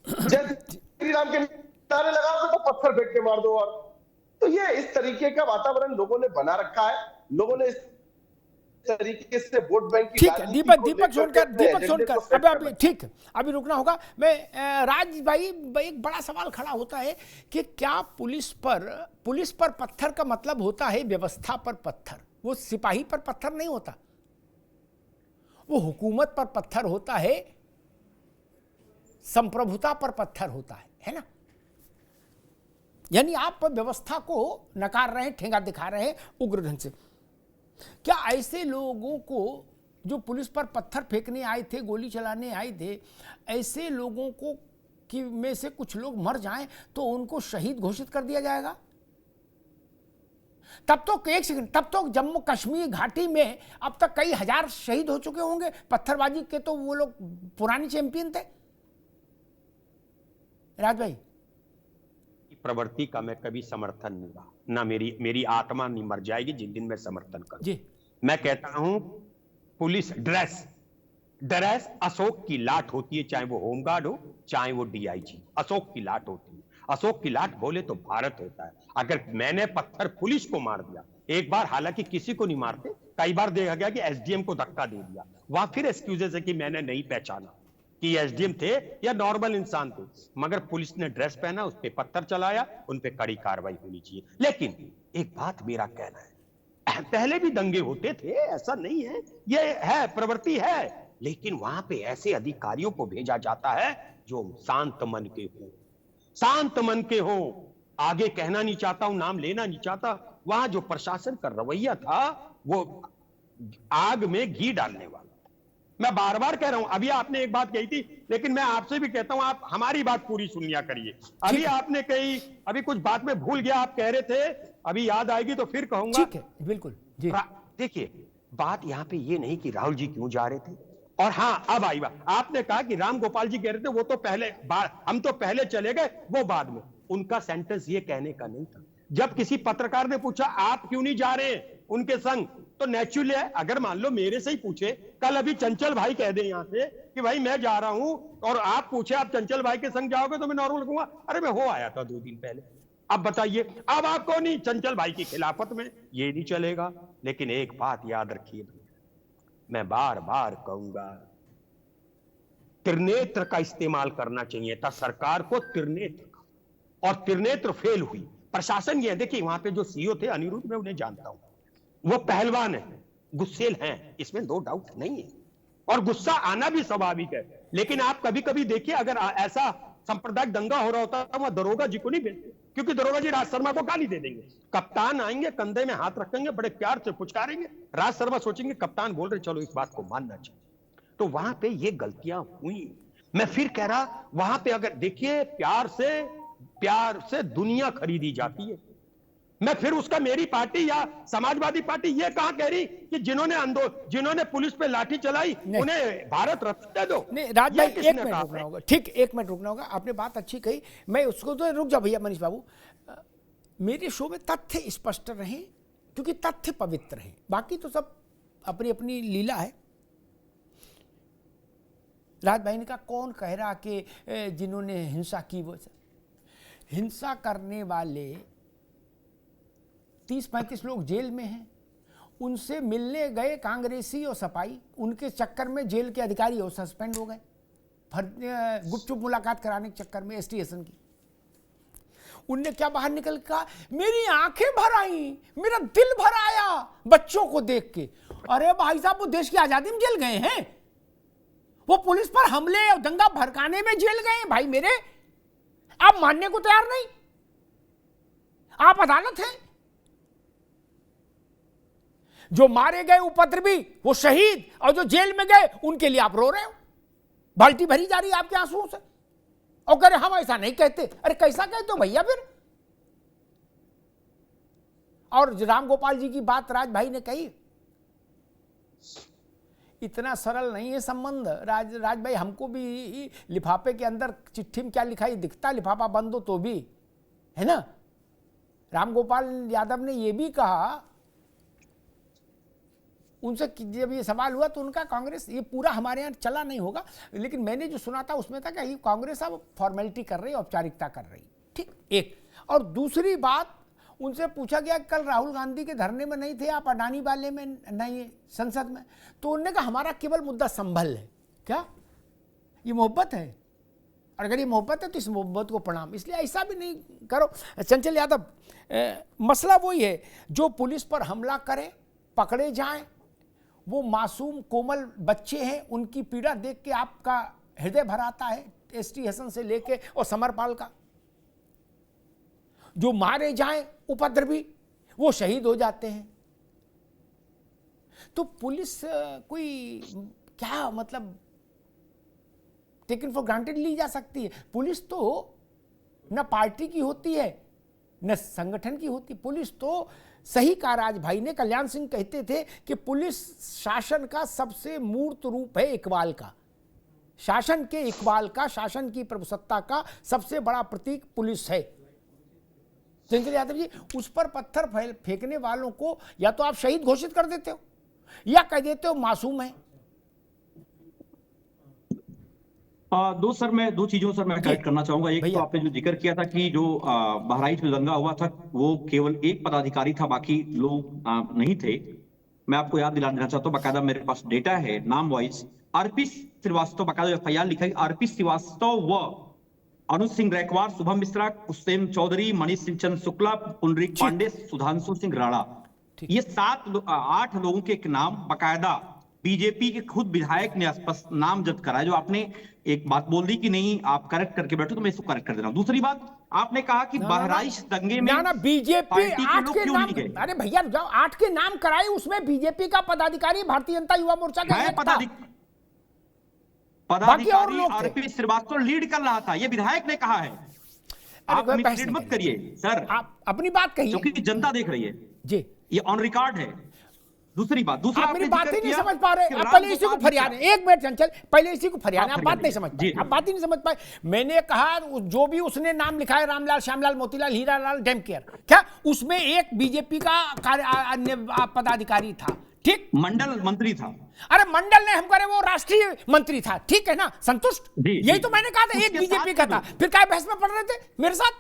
जय श्री राम के नारे लगाओगे तो पत्थर फेंक के मार दो। और तो ये इस तरीके का वातावरण लोगों ने बना रखा है। लोगों ने इस तरीके से वोट बैंक की, ठीक है। दीपक सोनकर अभी ठीक, अभी रुकना होगा। मैं राज भाई, एक बड़ा सवाल खड़ा होता है कि क्या पुलिस पर पत्थर का मतलब होता है व्यवस्था पर पत्थर? वो सिपाही पर पत्थर नहीं होता, वो हुकूमत पर पत्थर होता है, संप्रभुता पर पत्थर होता है ना? यानी आप व्यवस्था को नकार रहे हैं, ठेंगा दिखा रहे हैं उग्र ढंग से। क्या ऐसे लोगों को जो पुलिस पर पत्थर फेंकने आए थे, गोली चलाने आए थे, ऐसे लोगों को कि में से कुछ लोग मर जाएं तो उनको शहीद घोषित कर दिया जाएगा? तब तो जम्मू कश्मीर घाटी में अब तक कई हजार शहीद हो चुके होंगे। पत्थरबाजी के तो वो लोग पुराने चैंपियन थे। राज भाई, प्रवृत्ति का मैं कभी समर्थन नहीं रहा, ना मेरी आत्मा नहीं मर जाएगी जिन दिन मैं समर्थन करूं जी। मैं कहता हूं पुलिस ड्रेस अशोक की लाट होती है, चाहे वो होमगार्ड हो चाहे वो डीआईजी, अशोक की लाट होती है। अशोक की लाट बोले तो भारत होता है। अगर मैंने पत्थर पुलिस को मार दिया एक बार, हालांकि किसी को नहीं मारते, कई बार देखा गया कि एसडीएम को धक्का दे दिया, वहां फिर एक्सक्यूजेस है कि मैंने नहीं पहचाना कि एसडीएम थे या नॉर्मल इंसान थे, मगर पुलिस ने ड्रेस पहना, उस पर पत्थर चलाया, उन पे कड़ी कार्रवाई होनी चाहिए। लेकिन एक बात मेरा कहना है, पहले भी दंगे होते थे, ऐसा नहीं है, ये है प्रवृत्ति है, लेकिन वहां पे ऐसे अधिकारियों को भेजा जाता है जो शांत मन के हो। आगे कहना नहीं चाहता हूं, नाम लेना नहीं चाहता। वहां जो प्रशासन का रवैया था वो आग में घी डालने वाला। मैं बार बार कह रहा हूं, अभी आपने एक बात कही थी, लेकिन मैं आपसे भी कहता हूं, आप हमारी बात पूरी सुनिया करिए। अभी आपने कही, अभी कुछ बात में भूल गया, आप कह रहे थे, अभी याद आएगी तो फिर कहूंगा। ठीक है, बिल्कुल जी। देखिए, बात यहां पे ये नहीं कि राहुल जी क्यों जा रहे थे, और हाँ अब आई बात, आपने कहा कि राम गोपाल जी कह रहे थे वो तो पहले, हम तो पहले चले गए, वो बाद में। उनका सेंटेंस ये कहने का नहीं था। जब किसी पत्रकार ने पूछा आप क्यों नहीं जा रहे उनके संग, तो नेचुरली है, अगर मान लो मेरे से ही पूछे, कल अभी चंचल भाई कह दे यहां से कि भाई मैं जा रहा हूं, और आप पूछे आप चंचल भाई के संग जाओगे, तो मैं नॉर्मल कहूंगा अरे मैं हो आया था 2 दिन पहले। अब बताइए, अब आपको नहीं, चंचल भाई की खिलाफत में ये नहीं चलेगा। लेकिन एक बात याद रखिए, मैं बार बार कहूंगा, त्रिनेत्र का इस्तेमाल करना चाहिए था सरकार को, त्रिनेत्र का, और त्रिनेत्र फेल हुई। प्रशासन ये देखिए, वहां पे जो सीईओ थे अनिरुद्ध, मैं उन्हें जानता हूं, वो पहलवान है, गुस्सेल हैं, इसमें दो डाउट नहीं है, और गुस्सा आना भी स्वाभाविक है। लेकिन आप कभी कभी देखिए, अगर ऐसा सांप्रदायिक दंगा हो रहा होता वह दरोगा जी को नहीं भेजते, क्योंकि दरोगा जी राज शर्मा को गाली दे देंगे। कप्तान आएंगे, कंधे में हाथ रखेंगे, बड़े प्यार से पुचकारेंगे, राज शर्मा सोचेंगे कप्तान बोल रहे, चलो इस बात को मानना चाहिए। तो वहां पे ये गलतियां हुई। मैं फिर कह रहा, वहां पे अगर देखिए, प्यार से दुनिया खरीदी जाती है। मैं फिर उसका, मेरी पार्टी या समाजवादी पार्टी ये कहां कह रही कि जिन्होंने पुलिस पे लाठी चलाई उन्हें भारत रत्न दे दो। नहीं राज भाई, 1 मिनट रुकना होगा, ठीक, 1 मिनट रुकना होगा। आपने बात अच्छी कही, मैं उसको तो रुक जाओ भैया मनीष बाबू। मेरे शो में तथ्य स्पष्ट रहे, क्योंकि तथ्य पवित्र है, बाकी तो सब अपनी अपनी लीला है। राज भाई ने कहा कौन कह रहा कि जिन्होंने हिंसा की वो, हिंसा करने वाले 30-35 लोग जेल में हैं, उनसे मिलने गए कांग्रेसी और सपाई, उनके चक्कर में जेल के अधिकारी और सस्पेंड हो गए, गुपचुप मुलाकात कराने के चक्कर में एसटीएसन की। उनने क्या बाहर निकल के कहा, मेरी आंखें भर आई, मेरा दिल भर आया बच्चों को देख के। अरे भाई साहब, वो देश की आजादी में जेल गए हैं, वो पुलिस पर हमले और दंगा भड़काने में जेल गए हैं। भाई मेरे, आप मानने को तैयार नहीं, आप अदालत हैं। जो मारे गए उपद्रवी, वो शहीद, और जो जेल में गए उनके लिए आप रो रहे हो, बाल्टी भरी जा रही है आपके आंसुओं से, और कह रहे हम ऐसा नहीं कहते। अरे कैसा कहते हो भैया फिर? और राम गोपाल जी की बात राज भाई ने कही, इतना सरल नहीं है संबंध। राज भाई, हमको भी लिफाफे के अंदर चिट्ठी में क्या लिखा है दिखता, लिफाफा बंद हो तो भी, है ना। राम गोपाल यादव ने यह भी कहा, उनसे जब ये सवाल हुआ तो उनका कांग्रेस, ये पूरा हमारे यहाँ चला नहीं होगा, लेकिन मैंने जो सुना था उसमें था कि ये कांग्रेस अब फॉर्मेलिटी कर रही है, औपचारिकता कर रही, ठीक, एक। और दूसरी बात, उनसे पूछा गया कल राहुल गांधी के धरने में नहीं थे आप, अडानी वाले में नहीं, संसद में, तो उन्होंने कहा हमारा केवल मुद्दा संभल है। क्या ये मोहब्बत है? और अगर ये मोहब्बत है तो इस मोहब्बत को प्रणाम, इसलिए ऐसा भी नहीं करो। चंचल यादव, मसला वही है, जो पुलिस पर हमला करे, पकड़े जाएं, वो मासूम कोमल बच्चे हैं, उनकी पीड़ा देख के आपका हृदय भर आता है, एसटी हसन से लेके और समरपाल का। जो मारे जाएं उपद्रवी, वो शहीद हो जाते हैं। तो पुलिस कोई क्या मतलब टेकन फॉर ग्रांटेड ली जा सकती है? पुलिस तो न पार्टी की होती है न संगठन की होती, पुलिस तो, सही कहा राज भाई ने, कल्याण सिंह कहते थे कि पुलिस शासन का सबसे मूर्त रूप है, इकबाल का, शासन के इकबाल का, शासन की प्रभुसत्ता का सबसे बड़ा प्रतीक पुलिस है। चंचल यादव जी, उस पर पत्थर फेंकने वालों को या तो आप शहीद घोषित कर देते हो या कह देते हो मासूम है। दो चीजों सर मैं करेक्ट करना चाहूंगा। एक तो आपने जो जिक्र किया था कि जो बहराइच में दंगा हुआ था वो केवल एक पदाधिकारी था, बाकी लोग नहीं थे। मैं आपको याद दिलाना चाहता हूँ, बाकायदा मेरे पास डेटा है नाम वाइज। आरपी श्रीवास्तव, बाकायदा एफआईआर लिखा है, आरपी श्रीवास्तव व अनुज सिंह रैकवार, शुभम मिश्रा, कुसैन चौधरी, मनीष सिंह चंद शुक्ला, पुनरीक पांडे, सुधांशु सिंह राणा, ये 8 लोगों के नाम बाकायदा बीजेपी के खुद विधायक ने नामजद कराया। जो आपने एक बात बोल दी कि नहीं आप करेक्ट करके बैठो, तो मैं इसको करेक्ट कर दे रहा हूं। दूसरी बात, आपने कहा कि बहराइच दंगे में ना बीजेपी 8 के नाम, अरे भैया 8 के नाम कराए, उसमें बीजेपी का पदाधिकारी भारतीय जनता युवा मोर्चा का पदाधिकारी आरपी श्रीवास्तव लीड कर रहा था, ये विधायक ने कहा है। आप मिसलीड मत करिए सर, आप अपनी बात कहिए, क्योंकि जनता देख रही है जी, ये ऑन रिकॉर्ड है। दूसरी बात, आप मेरी बात ही नहीं समझ पा रहे, आप पहले इसी को फरियाद, एक मिनट चंचल, पहले इसी को फरियाद, आप बात नहीं समझ पाए, आप बात ही नहीं समझ पाए। मैंने कहा जो भी उसने नाम लिखा है, रामलाल, श्यामलाल, मोतीलाल, हीरालाल, डेमकेयर, क्या उसमें एक बीजेपी का पदाधिकारी था, ठीक, मंडल मंत्री था। अरे मंडल ने हम करे, वो राष्ट्रीय मंत्री था, ठीक है ना, संतुष्ट, यही तो मैंने कहा था, एक बीजेपी का था, फिर क्या बहस में पड़ रहे थे मेरे साथ?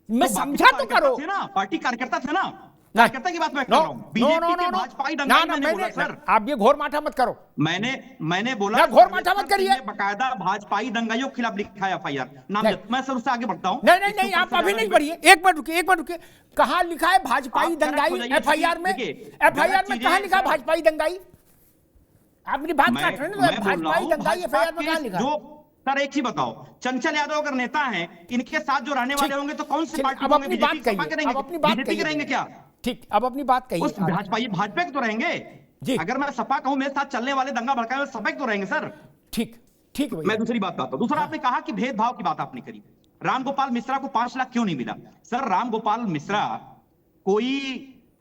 मैं समझा तो करो ना, पार्टी कार्यकर्ता थे ना, कार्यकर्ता की बात मैं कर रहा हूं। बीजेपी के भाजपाई दंगाई मैंने बोला सर। आप ये घोर माठा मत करो। मैंने बोला घोर माठा मत करिए। बकायदा भाजपाई दंगाइयों के खिलाफ लिखा है एफआईआर नामजद। मैं सर उससे आगे बढ़ता हूं। नहीं आप अभी नहीं पढ़िए, एक मिनट रुकिए। कहां लिखा है भाजपाई दंगाई एफआईआर में? एफआईआर में कहां लिखा भाजपाई दंगाई? आपने बात काट रहे हैं, भाजपाई दंगाई एफआईआर में कहां लिखा? सर एक ही बताओ, चंचल यादव अगर नेता हैं, इनके साथ जो रहने वाले होंगे तो कौन सी पार्टी अब अपनी बात कहिए, बीजेपी के रहेंगे क्या? ठीक, अब अपनी बात कहिए। भाजपा के तो रहेंगे जी। अगर मैं सपा कहूं मेरे साथ चलने वाले दंगा भड़काने वाले सपा के तो रहेंगे सर। ठीक मैं दूसरी बात बताता हूं। दूसरा आपने कहा कि भेदभाव की बात आपने करी, रामगोपाल मिश्रा को 5 लाख क्यों नहीं मिला? सर रामगोपाल मिश्रा कोई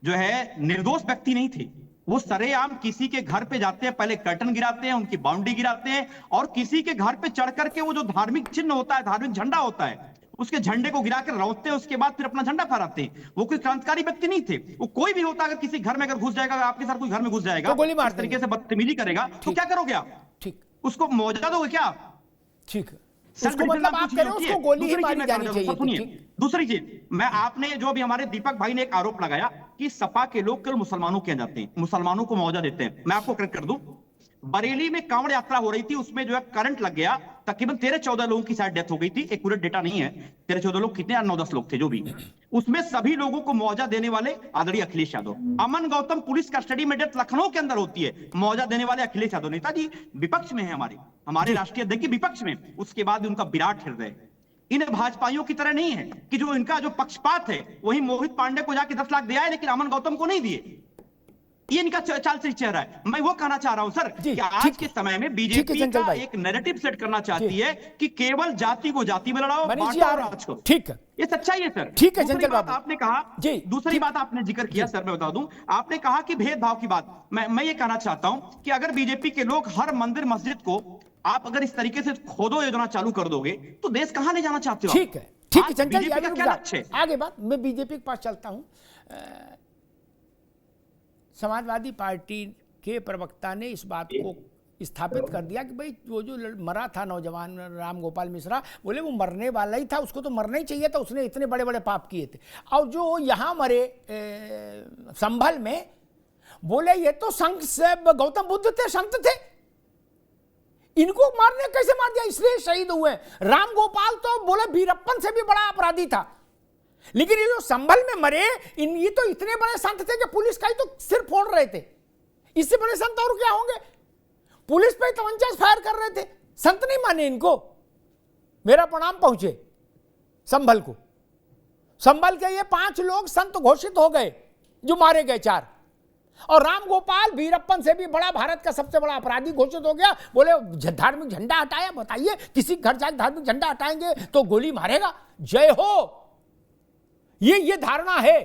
जो है निर्दोष व्यक्ति नहीं थे। वो सरेआम किसी के घर पे जाते हैं, पहले कर्टन गिराते हैं, उनकी बाउंड्री गिराते हैं और किसी के घर पे चढ़ करके वो जो धार्मिक चिन्ह होता है, धार्मिक झंडा होता है, उसके झंडे को गिरा कर रौंदते हैं, उसके बाद फिर अपना झंडा फहराते हैं। वो कोई क्रांतिकारी व्यक्ति नहीं थे। वो कोई भी होता, अगर किसी घर में अगर घुस जाएगा, अगर आपके साथ कोई घर में घुस जाएगा, गोली मार तरीके से बदतमीजी करेगा तो क्या करोगे आप? ठीक, उसको मौजा दोगे क्या आप? ठीक, उसको मतलब आप कह रहे हो उसको गोली ही मारी जानी चाहिए। सुनिए, दूसरी चीज, मैं आपने जो अभी हमारे दीपक भाई ने एक आरोप लगाया कि सपा के लोग केवल मुसलमानों के जाते हैं, मुसलमानों को मौजा देते हैं। मैं आपको करेक्ट कर दूं, बरेली में कांवड़ यात्रा हो रही थी, उसमें जो है करंट लग गया, तकरीबन 13-14 लोगों की शायद डेथ हो गई थी। एक पूरा डेटा नहीं है 13-14 लोग कितने, 9-10 लोग थे जो भी। उसमें सभी लोगों को मुआवजा देने वाले आदरणीय अखिलेश यादव। अमन गौतम पुलिस कस्टडी में डेथ लखनऊ के अंदर होती है, मुआवजा देने वाले अखिलेश यादव। नेताजी विपक्ष में है, हमारे राष्ट्रीय अध्यक्ष विपक्ष में, उसके बाद उनका विराट हृदय। इन भाजपाइयों की तरह नहीं है कि जो इनका जो पक्षपात है वही मोहित पांडे को जाके 10 लाख दिया है लेकिन अमन गौतम को नहीं दिए। ये इनका चाल से चेहरा है। मैं वो कहना चाह रहा हूं सर कि आज के समय में बीजेपी का एक नैरेटिव सेट करना चाहती है कि केवल जाति को जाति में लड़ाओ, बांटो और राज करो। ठीक है, ये सच्चाई है सर। ठीक है। दूसरी बात आपने कहा, दूसरी बात आपने जिक्र किया सर, मैं बता दूं, आपने कहा कि भेदभाव की बात। मैं ये कहना चाहता हूं कि अगर बीजेपी के लोग हर मंदिर मस्जिद को आप अगर इस तरीके से खोदो योजना चालू कर दोगे तो देश कहां ले जाना चाहते हो? ठीक है चंचल जी, आगे बात। मैं बीजेपी के पास चलता हूं। समाजवादी पार्टी के प्रवक्ता ने इस बात को स्थापित कर दिया कि भाई वो जो मरा था नौजवान रामगोपाल मिश्रा, बोले वो मरने वाला ही था, उसको तो मरना ही चाहिए था, उसने इतने बड़े बड़े पाप किए थे। और जो यहाँ मरे संभल में, बोले ये तो संत से गौतम बुद्ध थे, संत थे, इनको मारने कैसे मार दिया, इसलिए शहीद हुए। रामगोपाल तो बोले वीरप्पन से भी बड़ा अपराधी था, लेकिन ये जो संभल में मरे, ये तो इतने बड़े संत थे कि पुलिस का ही तो सिर फोड़ रहे थे। इससे बड़े संत और क्या होंगे? पुलिस पे तवंजा फायर कर रहे थे, संत नहीं माने इनको। मेरा प्रणाम पहुंचे संभल को। संभल के ये 5 लोग संत घोषित हो गए जो मारे गए 4, और रामगोपाल वीरप्पन से भी बड़ा, भारत का सबसे बड़ा अपराधी घोषित हो गया। बोले धार्मिक झंडा हटाया, बताइए किसी घर जाकर धार्मिक झंडा हटाएंगे तो गोली मारेगा? जय हो। ये धारणा है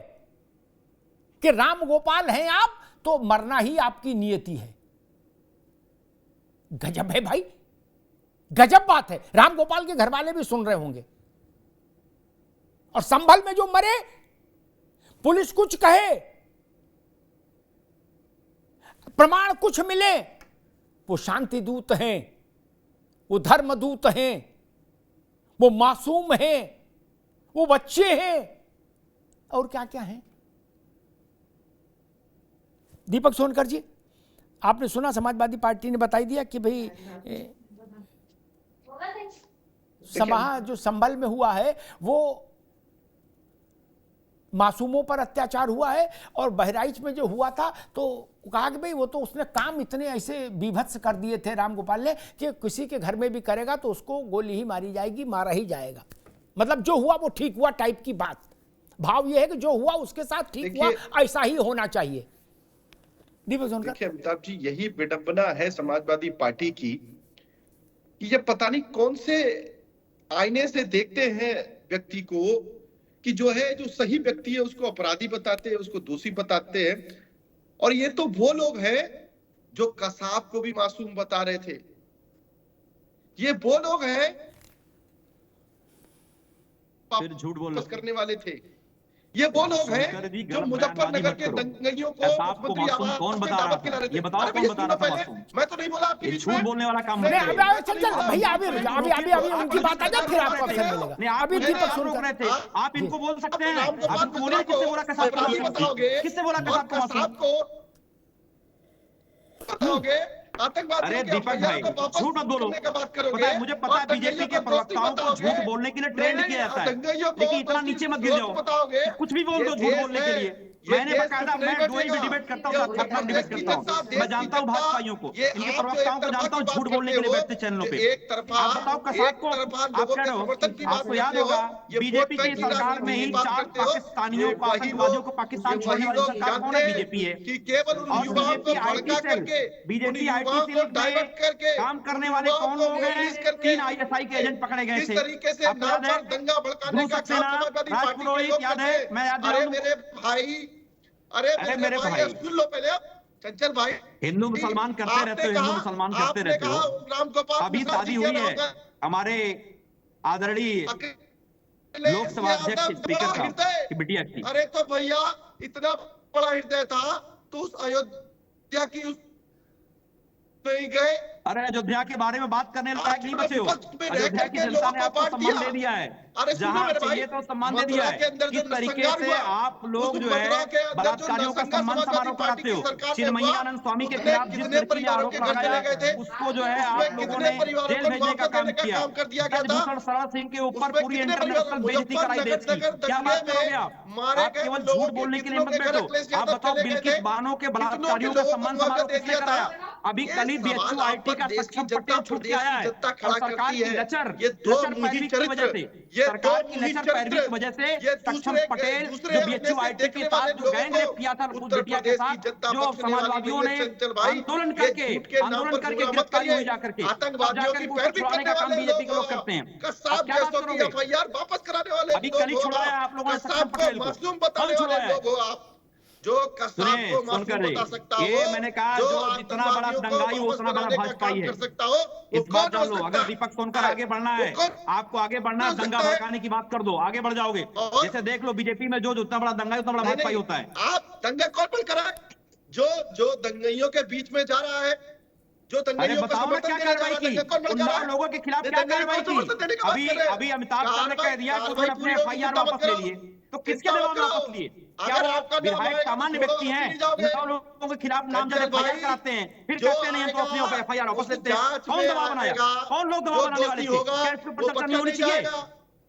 कि रामगोपाल हैं आप तो मरना ही आपकी नियति है। गजब है भाई, गजब बात है। रामगोपाल के घर वाले भी सुन रहे होंगे। और संभल में जो मरे, पुलिस कुछ कहे, प्रमाण कुछ मिले, वो शांति दूत हैं, वो धर्म दूत हैं, वो मासूम हैं, वो बच्चे हैं, और क्या क्या है। दीपक सोनकर जी, आपने सुना समाजवादी पार्टी ने बताई दिया कि भाई समाह जो संभल में हुआ है वो मासूमों पर अत्याचार हुआ है, और बहराइच में जो हुआ था तो कहा कि भाई वो तो उसने काम इतने ऐसे बीभत्स कर दिए थे रामगोपाल ने कि किसी के घर में भी करेगा तो उसको गोली ही मारी जाएगी, मारा ही जाएगा। मतलब जो हुआ वो ठीक हुआ टाइप की बात। भाव ये है कि जो हुआ उसके साथ ठीक हुआ, ऐसा ही होना चाहिए। देखिए अमिताभ जी, यही विडंबना है समाजवादी पार्टी की कि ये पता नहीं कौन से आईने से देखते हैं व्यक्ति को कि जो है, जो सही व्यक्ति है उसको अपराधी बताते हैं, उसको दोषी बताते हैं। और ये तो वो लोग हैं जो कसाब को भी मासूम बता रहे थे। ये वो लोग हैं फिर झूठ बोल करने वाले थे। ये वो लोग हैं जो मुजफ्फरनगर के दंगइयों को कौन बता रहा था? ये बताओ कौन बता रहा था मासूम? मैं तो नहीं बोला आपके बीच में। झूठ बोलने वाला काम नहीं, चल भैया अभी उनकी बात आ जाए, फिर आपको अवसर मिलेगा। अभी दीपक सुन रहे थे, आप इनको बोल सकते हैं? आप इनको बोले किससे बोला कसाब को? बताओगे आतंकवादी? अरे दीपक भाई झूठ मत बोलो। पता है मुझे, पता है बीजेपी के प्रवक्ताओं को झूठ बोलने के लिए ट्रेंड किया जाता है, लेकिन इतना नीचे मत गिर जाओ, कुछ भी बोल दो झूठ बोलने के लिए। मैंने बकायदा, मैं डुएल में डिबेट करता हूँ, डिबेट करता हूँ, मैं जानता हूँ भाजपाइयों को, इनके प्रवक्ताओं को जानता हूँ झूठ बोलने के लिए बैठते चैनलों पे। आप बताओ कसाब को, आप कह रहे हो, आपको याद होगा बीजेपी की सरकार में ही 4 पाकिस्तानियों को, आतंकवादियों को पाकिस्तान छोड़ने वाली सरकार कौन है? बीजेपी है। और बीजेपी आईटी सेल में काम करने वाले कौन लोग हैं? 3 ISI के एजेंट पकड़े गए थे। आपको याद है? ध्रुव सक्सेना, राज पुरोहित, याद है? मैं याद दिलाऊं। अरे मेरे भाई सुन लो पहले आप, चंचल भाई, हिंदू मुसलमान करते रहते हो, हिंदू मुसलमान करते रहते हो। अभी शादी हुई है हमारे आदरणीय लोकसभा अध्यक्ष स्पीकर साहब की बिटिया की। अरे तो भैया इतना बड़ा हृदय था तो उस अयोध्या की नहीं गए? अरे अयोध्या के बारे में बात करने लायक नहीं बचे हो। अयोध्या की जनता ने आपको सम्मान दे दिया है, जहां चाहिए तो सम्मान दे दिया है। किस तरीके से आप लोग जो है बलात्कारियों का सम्मान समारोह कराते हो। चिन्मयी आनंद स्वामी के खिलाफ जिस लड़की ने आरोप लगाया उसको जो है आप लोगों ने जेल भेजने का काम किया। ब्रजभूषण शरण सिंह के ऊपर पूरी इंटरनेशनल बेइज्जती कराई देश की। क्या बात करोगे आप? केवल झूठ बोलने के लिए मत बैठो। आप बताओ बिल्किस बानो के बलात्कारियों का सम्मान समारोह किसने कराया? अभी कल ही BHU IT का सक्षम पटेल छूट के आया है, और सरकार की लचर पैरवी की वजह से, सरकार की लचर पैरवी की वजह से सक्षम पटेल जो BHU IT के साथ जो गैंग रेप किया था उस बिटिया के साथ, जो समाजवादियों ने आंदोलन करके गिरफ्तारी हुई जाकर के, उसको छुड़ाने का काम बीजेपी के लोग करते हैं। क्या बात करोगे? वापस कराने वाले अभी कल ही छुड़ाया आप लोगों ने सक्षम पटेल को, कल छुड़ाया। सुनकर ये मैंने कहा जो जितना बड़ा दंगाई हो उतना बड़ा भाजपाई है, इस बात जान लो। अगर दीपक सोनकर आगे बढ़ना है, आपको आगे बढ़ना है, दंगा भड़काने की बात कर दो, आगे बढ़ जाओगे। जैसे देख लो बीजेपी में जो जितना बड़ा दंगा है उतना बड़ा भाजपाई होता है। आप दंगा कौन पर करा? जो दंगाइयों के बीच में जा रहा है, जो दंगाइयों को बताओ ना क्या कार्रवाई की, उन लोगों के खिलाफ क्या कार्रवाई की? अभी अमिताभ शाह ने कह दिया कि उन्होंने अपने FIR वापस ले लिए, तो किसके दबाव में वापस लिए? क्या वो विधायक सामान्य व्यक्ति हैं? उन लोगों के खिलाफ नामजद FIR कराते हैं, फिर कहते नहीं हम तो अपने FIR वापस लेते हैं। कौन दबाव बनाया? कौन लोग दबाव बनाने वाले थे? क्या इसके ऊपर चर्चा नहीं होनी चाहिए?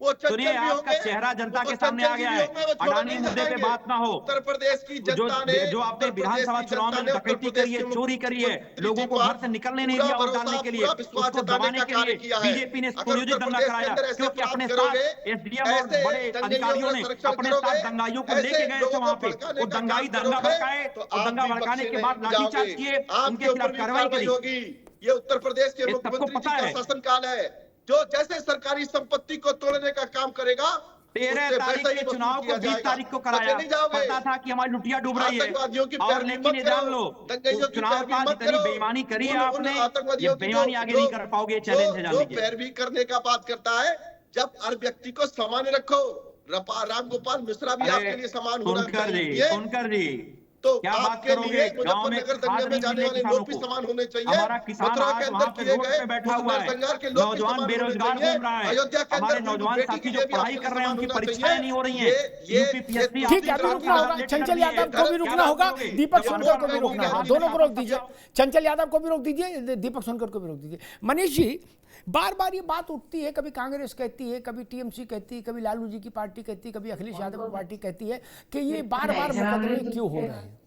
सुनिए, आपका चेहरा जनता के सामने आ गया है। अडानी मुद्दे पे बात ना हो। उत्तर प्रदेश की जनता ने जो आपने विधानसभा चुनाव में डकैती करी है, चोरी करी है, लोगों को घर से निकलने नहीं दिया वोट डालने के लिए, उसको दबाने के लिए बीजेपी ने सुनियोजित दंगा कराया। क्योंकि अपने साथ SDM और बड़े अधिकारियों ने अपने साथ दंगाइयों को लेके गए थे वहां पे। वो दंगाई दंगा भड़काए और दंगा भड़काने के बाद लाठीचार्ज किए, उनके खिलाफ कार्रवाई करी। ये उत्तर प्रदेश के मुख्यमंत्री जी का शासनकाल है, जो जैसे सरकारी संपत्ति को तोड़ने का काम करेगा। 13 तारीख के चुनाव को 20 तारीख को कराया, पता था कि हमारी लुटिया डूब रही है। और लेकिन ये जान लो, चुनाव का जितनी बेईमानी करी है आपने, ये बेईमानी आगे नहीं कर पाओगे। चैलेंज है जाने की। पैरवी करने का बात करता है, जब हर व्यक्ति को सामान्य रखो। राम गोपाल मिश्रा भी आपके लिए समान होना चाहिए। सुनकर जी तो क्या बात करोगे? गांव में दंगे में जाने वाले लोग भी समान होने चाहिए। हमारा किसान आज वहाँ पे रोड पे बैठा हुआ है, नौजवान बेरोजगार घूम रहा है, हमारे नौजवान साथी जो पढ़ाई कर रहे हैं उनकी परीक्षाएं नहीं हो रही हैं। UPPSC ठीक है, अभी रुकना होगा। चंचल यादव को भी रुकना होगा, दीपक सोनकर को भी रुकना होगा। दोनों को रोक दीजिए। चंचल यादव को भी रोक दीजिए, दीपक सोनकर को भी रोक दीजिए। मनीष जी, बार बार ये बात उठती है, कभी कांग्रेस कहती है, कभी TMC कहती है, कभी लालू जी की पार्टी कहती है, कभी अखिलेश यादव की पार्टी कहती है कि ये बार बार मुकदमे क्यों हो रहे हैं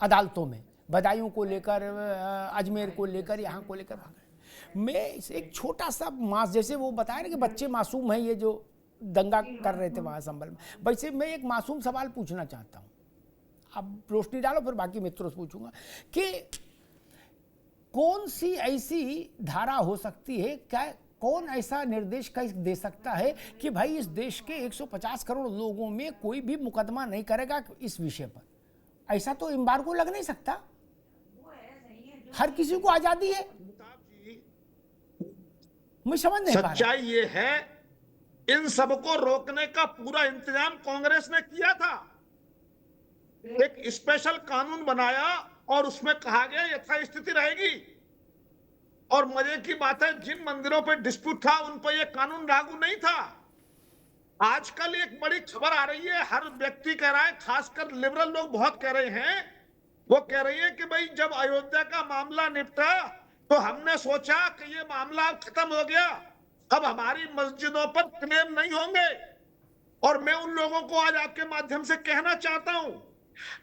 अदालतों में, बदायूं को लेकर, अजमेर को लेकर, यहाँ को लेकर। मैं एक छोटा सा जैसे वो बताया ना कि बच्चे मासूम हैं ये जो दंगा कर रहे थे वहाँ संभल में, वैसे मैं एक मासूम सवाल पूछना चाहता हूँ। अब रोशनी डालो, फिर बाकी मित्रों से पूछूंगा कि कौन सी ऐसी धारा हो सकती है, क्या कौन ऐसा निर्देश दे सकता है कि भाई इस देश के 150 करोड़ लोगों में कोई भी मुकदमा नहीं करेगा इस विषय पर? ऐसा तो एम्बार्गो लग नहीं सकता। हर किसी को आजादी है। मैं समझ नहीं पा रहा। सच्चाई ये है, इन सबको रोकने का पूरा इंतजाम कांग्रेस ने किया था। एक स्पेशल कानून बनाया और उसमें कहा गया यथास्थिति रहेगी। और मजे की बात है, जिन मंदिरों पे डिस्प्यूट था उन पर यह कानून लागू नहीं था। आजकल एक बड़ी खबर आ रही है, हर व्यक्ति कह रहा है, खासकर लिबरल लोग बहुत कह रहे हैं, वो कह रही है कि भाई जब अयोध्या का मामला निपटा तो हमने सोचा कि ये मामला अब खत्म हो गया, अब हमारी मस्जिदों पर क्लेम नहीं होंगे। और मैं उन लोगों को आज आपके माध्यम से कहना चाहता हूं,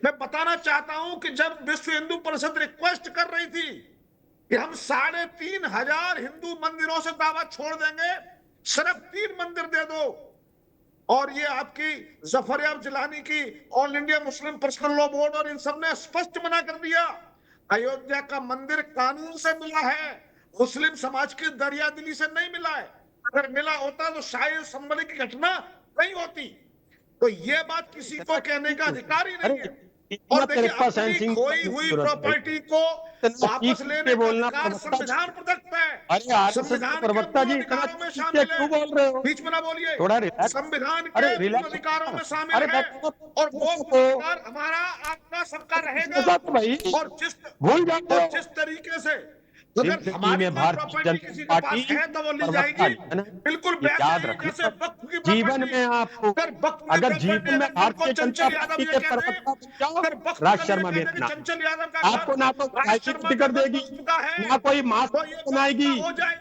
मैं बताना चाहता हूं कि जब विश्व हिंदू परिषद रिक्वेस्ट कर रही थी कि हम 3,500 हिंदू मंदिरों से दावा छोड़ देंगे, सिर्फ 3 मंदिर दे दो, और ये आपकी जफर याब जिलानी की all India Muslim personal law board और इन सब ने स्पष्ट मना कर दिया। अयोध्या का मंदिर कानून से मिला है, मुस्लिम समाज की दरिया दिली से नहीं मिला है। अगर मिला होता तो शायद संभली की घटना नहीं होती। तो ये बात किसी को कहने का अधिकार ही नहीं है। और देखिए, अपनी खोई हुई प्रॉपर्टी को वापस लेने का अधिकार संविधान प्रदत्त है। संविधान प्रवक्ता जी में शामिल है, बीच में ना बोलिए, संविधान के अधिकारों में शामिल है और वो अधिकार हमारा आपका सबका रहेगा। और जिस तरीके से अगर हमारी प्रॉपर्टी किसी के पास है तो वो ली जाएगी, बिल्कुल याद रखिए, जीवन में आपको अगर जीवन में भारतीय जनता पार्टी के प्रवक्ता राज शर्मा बेतना आपको ना तो राजनीतिक टिकट देगी, ना कोई मास्क बनाएगी,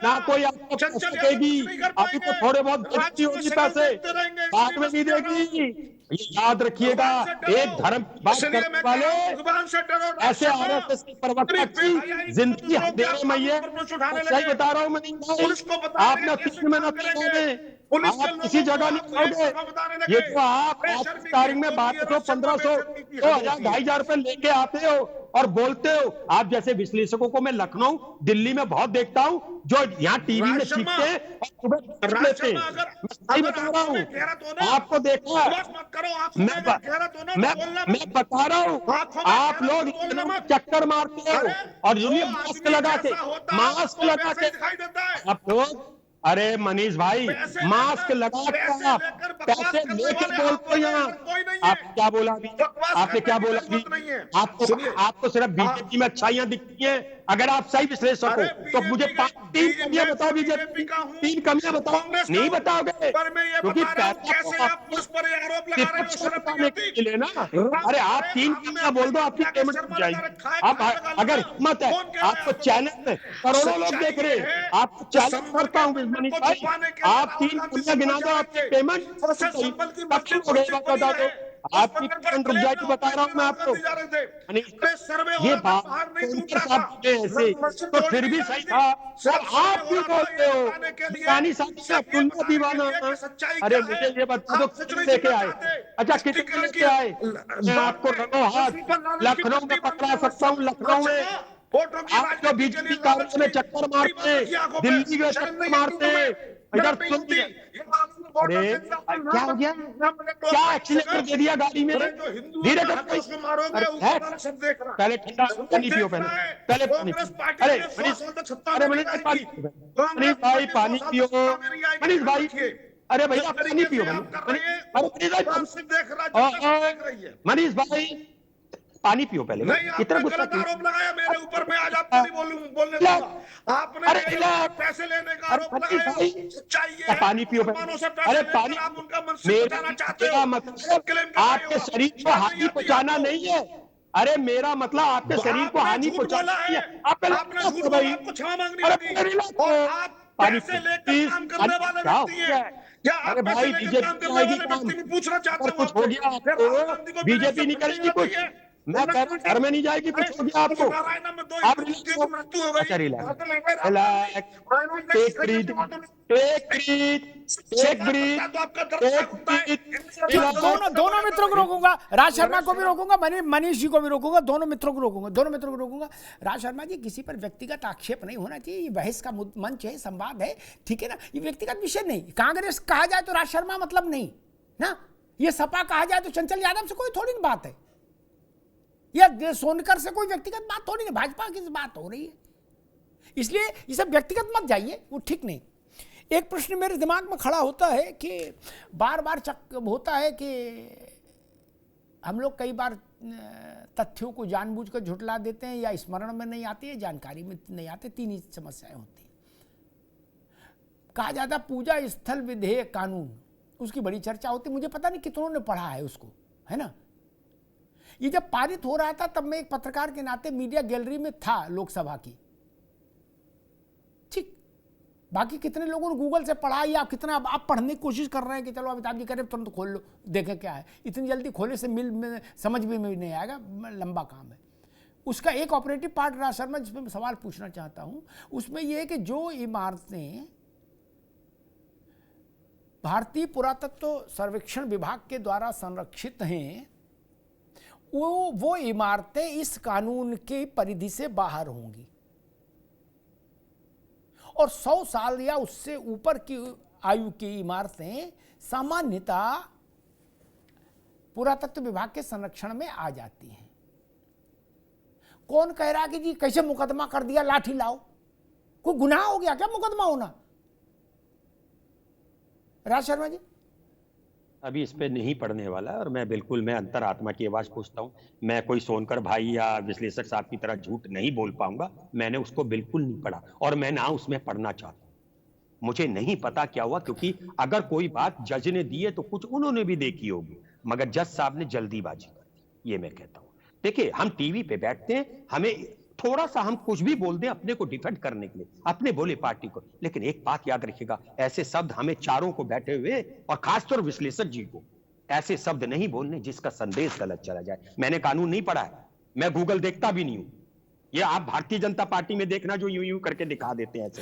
ना कोई आपको सकेगी, अभी तो थोड़े बहुत बचती होगी पैसे, बाद में नहीं देगी। ये याद रखिएगा, एक धर्म बात करने वाले ऐसे आरएसएस के प्रवक्ता की जिंदगी देने में ये सही बता रहा हूं मैं, नहीं आपने 3 महीना में आप किसी जगह नहीं खाओगे। ये तो आप आज की तारीख में 1200, 1500, 2000, 2500 रुपए लेके आते हो और बोलते हो। आप जैसे विश्लेषकों को मैं लखनऊ, दिल्ली में बहुत देखता हूं, जो यहाँ टीवी में सीखते हैं और सुबह लेते हैं। मैं सही बता रहा हूँ, आपको देखा, मैं बता रहा हूँ, आप लोग चक्कर मारते हो और मास्क लगा के आप लोग, अरे मनीष भाई, मास्क लगा कर आप पैसे लेकर बोलते हैं। आप क्या बोला अभी, आपने क्या बोला अभी? आपको सिर्फ बीजेपी में अच्छाइयां दिखती हैं। अगर आप सही विश्लेषक हो तो मुझे 3 कमियां बताओ, बीजेपी 3 कमियां बताओ। नहीं बताओगे क्योंकि पैसा ना। अरे आप 3 कमियां बोल दो, आपकी पेमेंट हो जाएगी। आप अगर हिम्मत है, आपको चैनल में करोड़ों लोग देख रहे हैं, आपको चैनल करता हूँ मनीष भाई, आप 3 कमियां गिना दो, आपकी पेमेंट बता दो, आपकी पेमेंट रुक जाएगी। बता रहा हूँ मैं आपको, ये बात ऐसे तो फिर भी सही था। और आप क्यों बोलते हो दीवानी साहब दीवाना? अरे मुझे ये बता दो कितने लेके आए? अच्छा कितने लेके आए? मैं आपको रंगो हाथ लखनऊ में पकड़ा सकता हूँ। लखनऊ में आप जो बीजेपी कार्यालय में चक्कर मारते हैं, दिल्ली में चक्कर मारते हैं, इधर अरे क्या हो गया? क्या एक्सीलेटर दे दिया गाड़ी में? धीरे पहले ठंडा पानी पियो, पहले पानी। अरे मनीष भाई पानी पियो, मनीष भाई, अरे भैया पानी पियो, मनीष भाई पानी पियो पहले। इतना गुस्सा आरोप लगाया मेरे ऊपर, मैं आज आपको नहीं बोलने आपने पैसे लेने का आरोप लगाया। पानी पियो पहले। अरे पानी, आपके शरीर को हानि पहुंचाना नहीं है। अरे मेरा मतलब आपके शरीर को हानि पहुंचाना नहीं है। आपको क्षमा मांगनी होगी। पानी अरे भाई बीजेपी आएगी काम, पूछना चाहता हूँ कुछ हो गया आपको? बीजेपी नहीं करेगी कुछ, मैं कह रहा हूँ घर में नहीं जाएगी, कुछ हो गया आपको? आप अच्छा दोनों मित्रों को रोकूंगा, राज शर्मा को भी रोकूंगा, मनीष जी को भी रोकूंगा, दोनों मित्रों को रोकूंगा। राज शर्मा जी, किसी पर व्यक्तिगत आक्षेप नहीं होना चाहिए, ये बहस का मंच है, संवाद है, ठीक है ना, ये व्यक्तिगत विषय नहीं। कांग्रेस कहा जाए तो राज शर्मा मतलब नहीं ना, ये सपा कहा जाए तो चंचल यादव से कोई थोड़ी बात है, या सोनकर से कोई व्यक्तिगत बात थोड़ी नहीं, भाजपा की बात हो रही है। इसलिए ये सब व्यक्तिगत मत जाइए, वो ठीक नहीं। एक प्रश्न मेरे दिमाग में खड़ा होता है कि बार बार होता है कि हम लोग कई बार तथ्यों को जानबूझकर झुठला देते हैं, या स्मरण में नहीं आती है, जानकारी में नहीं आते। तीन ही समस्याएं होती हैं। कहा जाता पूजा स्थल विधेयक कानून, उसकी बड़ी चर्चा होती, मुझे पता नहीं कितनों ने पढ़ा है उसको, है ना। ये जब पारित हो रहा था तब मैं एक पत्रकार के नाते मीडिया गैलरी में था लोकसभा की, ठीक। बाकी कितने लोगों ने गूगल से पढ़ा, या कितना आप पढ़ने की कोशिश कर रहे हैं कि चलो अमिताभ जी करें तुरंत खोल लो देखें क्या है। इतनी जल्दी खोलने से समझ में नहीं आएगा, लंबा काम है। उसका एक ऑपरेटिव पार्ट राज शर्मा जिसमें मैं सवाल पूछना चाहता हूं, उसमें यह है कि जो इमारतें भारतीय पुरातत्व सर्वेक्षण विभाग के द्वारा संरक्षित हैं, वो इमारतें इस कानून की परिधि से बाहर होंगी, और 100 साल या उससे ऊपर की आयु की इमारतें सामान्यतः पुरातत्व विभाग के संरक्षण में आ जाती हैं। कौन कह रहा कि जी कैसे मुकदमा कर दिया, लाठी लाओ? कोई गुनाह हो गया क्या मुकदमा होना? राज शर्मा जी, अभी इस पे नहीं पढ़ने वाला, और मैं अंतरात्मा की आवाज पूछता हूं। मैं कोई सोनकर भाई या विश्लेषक साहब की तरह झूठ नहीं बोल पाऊंगा। मैंने उसको बिल्कुल नहीं पढ़ा, और मैं ना उसमें पढ़ना चाहता हूं। मुझे नहीं पता क्या हुआ, क्योंकि अगर कोई बात जज ने दी है तो कुछ उन्होंने भी देखी होगी, मगर जज साहब ने जल्दीबाजी कर दी, ये मैं कहता हूं। देखिए, हम टीवी पे बैठते हैं, हमें थोड़ा सा हम कुछ भी बोल दें अपने को डिफेंड करने के लिए, अपने बोले पार्टी को, लेकिन एक बात याद रखिएगा, ऐसे शब्द हमें चारों को बैठे हुए, और खासतौर विश्लेषक जी को, ऐसे शब्द नहीं बोलने जिसका संदेश गलत चला जाए। मैंने कानून नहीं पढ़ा है, मैं गूगल देखता भी नहीं हूं। ये आप भारतीय जनता पार्टी में देखना जो यूं यूं करके दिखा देते हैं, ऐसे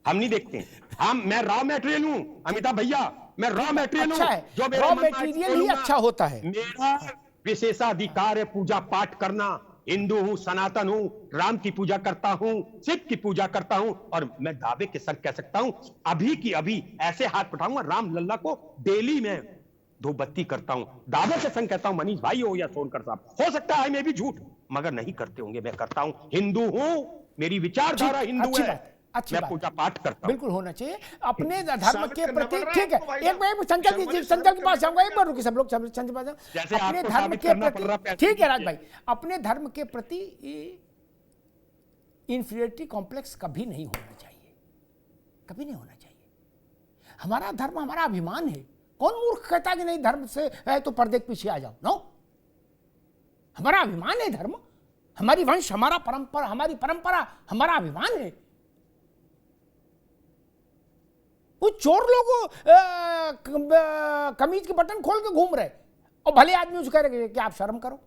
हम नहीं देखते हैं। मैं रॉ मटेरियल हूं अमिताभ भैया, मैं रॉ मटेरियल हूं। जो रॉ मटेरियल ही अच्छा होता है। मेरा विशेषाधिकार है पूजा पाठ करना। हिंदू हूं, सनातन हूं, राम की पूजा करता हूं, शिव की पूजा करता हूं, और मैं दावे के संग कह सकता हूं, अभी की अभी ऐसे हाथ पठाऊंगा राम लल्ला को डेली में धूप बत्ती करता हूं। दावे के संग कहता हूं, मनीष भाई हो या सोनकर साहब, हो सकता है मैं भी झूठ, मगर नहीं करते होंगे, मैं करता हूं। हिंदू हूं, मेरी विचारधारा हिंदू है, मैं पूजा पाठ करता हूं। बिल्कुल होना चाहिए अपने धर्म के प्रति। ठीक है, एक बार संजय के पास जाऊंगा, एक बार रुकिए सब लोग, संजय पास अपने धर्म के प्रति। ठीक है राज भाई, अपने धर्म के प्रति इंफीरियरिटी कॉम्प्लेक्स कभी नहीं होना चाहिए, कभी नहीं होना चाहिए। हमारा धर्म हमारा अभिमान है। कौन मूर्ख कहता कि नहीं धर्म से है तो पर्दे के पीछे आ जाओ? नो, हमारा अभिमान है धर्म, हमारी वंश, हमारा परंपरा, हमारी परंपरा हमारा अभिमान है। वो चोर लोग कमीज के बटन खोल के घूम रहे, और भले आदमी उसको कह रहे कि आप शर्म करो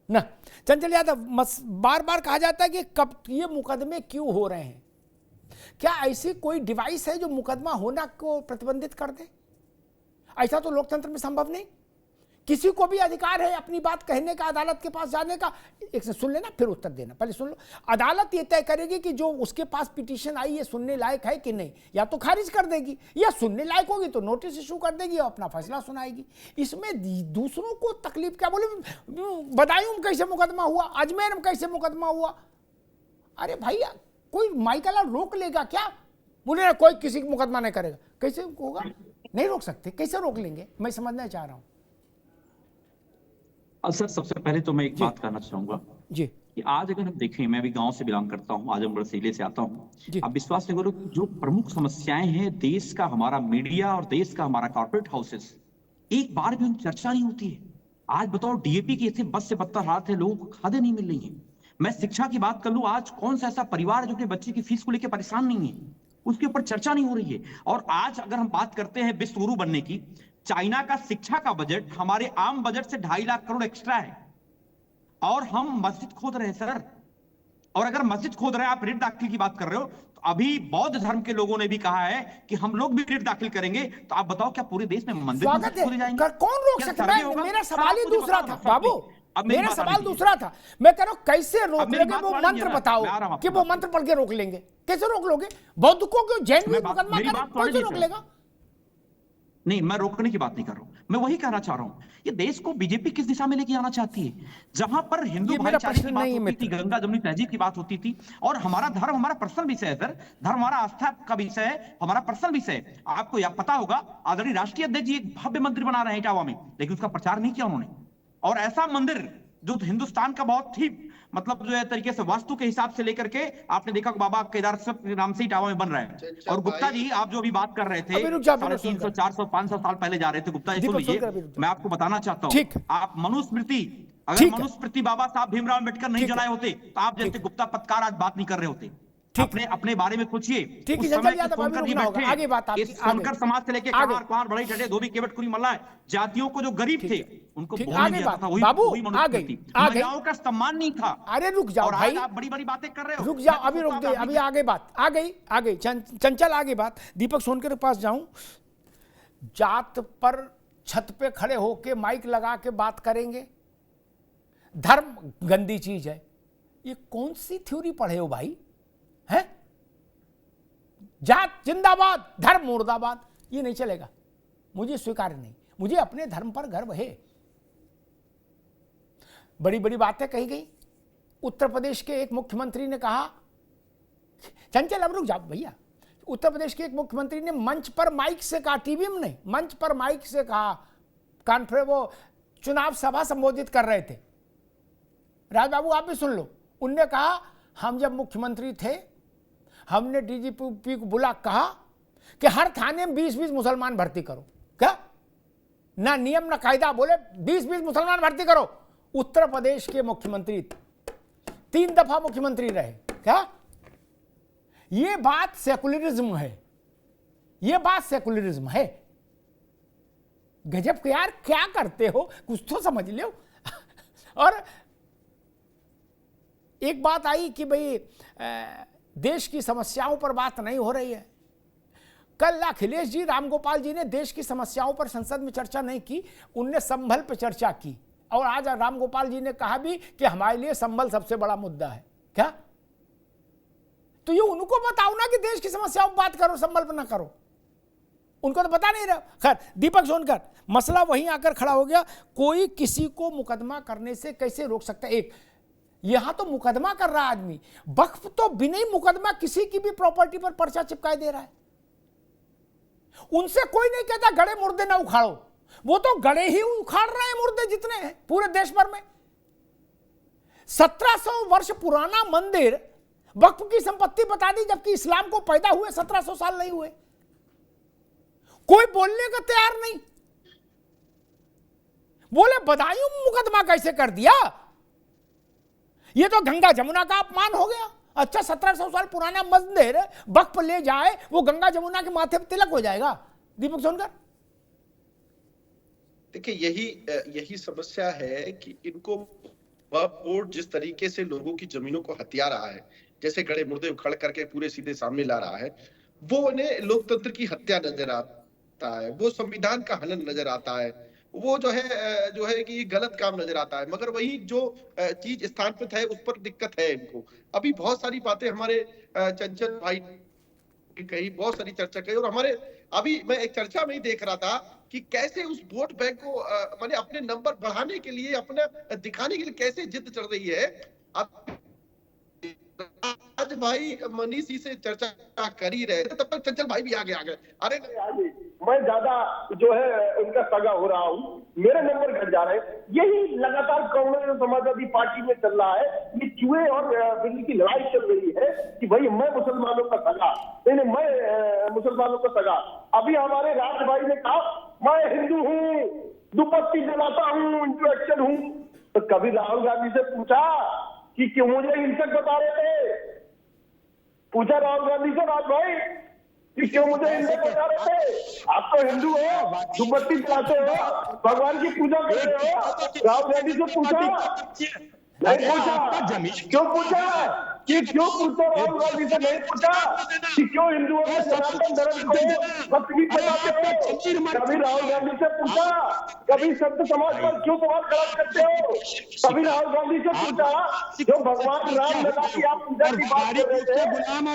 ना। चंचल यादव, बार बार कहा जाता है कि कब ये मुकदमे क्यों हो रहे हैं? क्या ऐसी कोई डिवाइस है जो मुकदमा होना को प्रतिबंधित कर दे? ऐसा तो लोकतंत्र में संभव नहीं। किसी को भी अधिकार है अपनी बात कहने का, अदालत के पास जाने का। एक से सुन लेना फिर उत्तर देना, पहले सुन लो। अदालत ये तय करेगी कि जो उसके पास पिटीशन आई ये सुनने लायक है कि नहीं, या तो खारिज कर देगी, या सुनने लायक होगी तो नोटिस इशू कर देगी और अपना फैसला सुनाएगी। इसमें दूसरों को तकलीफ क्या? बोले बदायूं में कैसे मुकदमा हुआ, अजमेर में कैसे मुकदमा हुआ? अरे भाई, कोई माइकल रोक लेगा क्या? बोले कोई किसी का मुकदमा नहीं करेगा, कैसे होगा? नहीं रोक सकते, कैसे रोक लेंगे? मैं समझना चाह रहा हूं। सर, सबसे पहले तो मैं एक बात करना चाहूंगा जी, कि आज अगर हम देखें, मैं भी गांव से बिलोंग करता हूं, आजमगढ़ जिले से आता हूं। आप विश्वास नहीं करो, जो प्रमुख समस्याएं हैं देश का, हमारा मीडिया और देश का हमारा कॉर्पोरेट हाउसेस, एक बार भी उन चर्चा नहीं होती है। आज बताओ, डीएपी की ऐसे बस से बदतर हालत है, लोगों को खादे नहीं मिल रही है। मैं शिक्षा की बात कर लूं, आज कौन सा ऐसा परिवार है जो अपने बच्चे की फीस को लेकर परेशान नहीं है? उसके ऊपर चर्चा नहीं हो रही है। और आज अगर हम बात करते हैं विश्व गुरु बनने की, चाइना का शिक्षा का बजट हमारे आम बजट से 2.5 लाख करोड़ एक्स्ट्रा है, और हम मस्जिद खोद रहे हैं सर। और अगर मस्जिद खोद रहे हैं, आप रिट दाखिल की बात कर रहे हो, तो अभी बौद्ध धर्म के लोगों ने भी कहा है कि हम लोग भी रिट दाखिल करेंगे। तो आप बताओ, क्या पूरे देश में मंदिर खोले जाएंगे? कौन रोक सकता है? मेरा सवाल ही दूसरा था बाबू, मेरा सवाल दूसरा था। मैं कह रहा हूं कैसे रोक लेंगे? वो मंत्र बताओ कि वो मंत्र पढ़ के रोक लेंगे। कैसे रोक लोगे? बौद्ध को क्यों जैन भी मुकदमा कैसे रोक लेगा? नहीं, मैं रोकने की बात नहीं कर रहा हूं, मैं वही कहना चाह रहा हूं, ये देश को बीजेपी किस दिशा में लेके आना चाहती है? जहां पर हिंदू भाईचारे की बात होती थी, गंगा जमुनी तहजीब की बात होती थी, और हमारा धर्म हमारा पर्सनल विषय है सर, धर्म हमारा आस्था का विषय है, हमारा पर्सनल विषय है। आपको यह पता होगा आदरणीय राष्ट्रीय अध्यक्ष जी एक भव्य मंदिर बना रहे हैं इटावा में, लेकिन उसका प्रचार नहीं किया उन्होंने। और ऐसा मंदिर जो हिंदुस्तान का बहुत ही मतलब जो है तरीके से वास्तु के हिसाब से लेकर के आपने देखा बाबा केदार के नाम से इटावा में बन रहा है। और गुप्ता जी, आप जो अभी बात कर रहे थे 350, 400, 500 साल पहले जा रहे थे, गुप्ता जी सुन लीजिए, मैं आपको बताना चाहता हूँ, आप मनुस्मृति, अगर मनुस्मृति बाबा साहब भीमराव अम्बेडकर नहीं जलाए होते तो आप जैसे गुप्ता पत्रकार आज बात नहीं कर रहे होते। अपने बारे में सोचिए, उस समय आगे बात सोनकर समाज से लेके कुमार बड़े ठटे धोबी केवट कुरी मल्ला जातियों को जो गरीब थे उनको महिलाओं का सम्मान नहीं था। अरे रुक जाओ भाई, आप बड़ी बड़ी बातें कर रहे हो। रुक जाओ, अभी रुक गए, अभी आगे बात आ गई चंचल आगे बात। दीपक सोनकर के पास जाऊं, जात पर छत पे खड़े होके माइक लगा के बात करेंगे, धर्म गंदी चीज है, ये कौन सी थ्योरी पढ़े हो भाई? है जात जिंदाबाद, धर्म मुर्दाबाद, ये नहीं चलेगा, मुझे स्वीकार नहीं। मुझे अपने धर्म पर गर्व है। बड़ी बड़ी बातें कही गई। उत्तर प्रदेश के एक मुख्यमंत्री ने कहा, चंचल अब रुक जाओ भैया, उत्तर प्रदेश के एक मुख्यमंत्री ने मंच पर माइक से कहा, टीवी में नहीं, मंच पर माइक से कहा, कॉन्फ्रेंस, वो चुनाव सभा संबोधित कर रहे थे, राज बाबू आप भी सुन लो। उनने कहा हम जब मुख्यमंत्री थे हमने डीजीपी को बुला कहा कि हर थाने में 20-20 मुसलमान भर्ती करो। क्या ना नियम ना कायदा, बोले 20-20 मुसलमान भर्ती करो। उत्तर प्रदेश के मुख्यमंत्री 3 दफा मुख्यमंत्री रहे। क्या ये बात सेकुलरिज्म है? ये बात सेकुलरिज्म है? गजब के यार, क्या करते हो, कुछ तो समझ लो। और एक बात आई कि भाई देश की समस्याओं पर बात नहीं हो रही है। कल अखिलेश जी, रामगोपाल जी ने देश की समस्याओं पर संसद में चर्चा नहीं की, उनने संभल पर चर्चा की। और आज रामगोपाल जी ने कहा भी कि हमारे लिए संभल सबसे बड़ा मुद्दा है। क्या तो ये उनको बताओ ना कि देश की समस्याओं पर बात करो, संभल पर ना करो, उनको तो पता नहीं रहा। खैर दीपक सोनकर, मसला वहीं आकर खड़ा हो गया, कोई किसी को मुकदमा करने से कैसे रोक सकता है? एक यहां तो मुकदमा कर रहा आदमी, वक्फ तो बिना ही मुकदमा किसी की भी प्रॉपर्टी पर पर्चा चिपकाए दे रहा है। उनसे कोई नहीं कहता गड़े मुर्दे ना उखाड़ो, वो तो गड़े ही उखाड़ रहे हैं मुर्दे जितने हैं पूरे देश भर में। 1700 वर्ष पुराना मंदिर वक्फ की संपत्ति बता दी, जबकि इस्लाम को पैदा हुए 1700 साल नहीं हुए। कोई बोलने का तैयार नहीं, बोले बदायूं मुकदमा कैसे कर दिया, ये तो गंगा जमुना का अपमान हो गया। अच्छा 1700 साल पुराना मंदिर वक्फ ले जाए, वो गंगा जमुना के माथे पर तिलक हो जाएगा? दीपक सोनकर, देखिए यही समस्या है कि इनको बोर्ड जिस तरीके से लोगों की जमीनों को हथिया रहा है, जैसे गड़े मुर्दे उखड़ करके पूरे सीधे सामने ला रहा है, वो उन्हें लोकतंत्र की हत्या नजर आता है, वो संविधान का हनन नजर आता है, वो जो है कि गलत काम नजर आता है। मगर वही जो चीज स्थापित है उस पर दिक्कत है इनको। अभी बहुत सारी बातें हमारे चंचल भाई कही, बहुत सारी चर्चा कही, और हमारे अभी मैं एक चर्चा में ही देख रहा था कि कैसे उस वोट बैंक को माने अपने नंबर बढ़ाने के लिए, अपने दिखाने के लिए कैसे जिद चल रही है। आज भाई मनीष जी से चर्चा कर ही रहे थे, तब तक चंचल भाई भी आगे आ गए। अरे मैं ज्यादा जो है उनका सगा हो रहा हूँ, मेरे नंबर घट जा रहे हैं। यही लगातार कांग्रेस और समाजवादी पार्टी में चल रहा है, ये चूहे और बिल्ली की लड़ाई चल रही है कि भाई मैं मुसलमानों का सगा, नहीं मैं मुसलमानों का सगा। अभी हमारे राज भाई ने कहा मैं हिंदू हूँ, दुपट्टी जलाता हूँ, इंटेलेक्चुअल हूँ। तो कभी राहुल गांधी से पूछा कि क्यों मुझे हिंसक बता रहे थे? पूछा राहुल गांधी से राज भाई कि क्यों मुझे हिंदू बता रहे थे? आप तो हिंदू हो, दुपट्टी चलाते हो, भगवान की पूजा कर रहे हो। राहुल गांधी से पूछा नहीं, पूछा क्यों पूछा? कि क्यों पूछते राहुल गांधी से नहीं पूछा कि क्यों हिंदुओं के सनातन धर्म को बदतमीज बनाते हो? कभी राहुल गांधी से पूछा? कभी संत समाज पर क्यों सवाल खड़ा करते हो? कभी राहुल गांधी से पूछा जो भगवान रामलला की आप पूजा की बात कर रहे थे,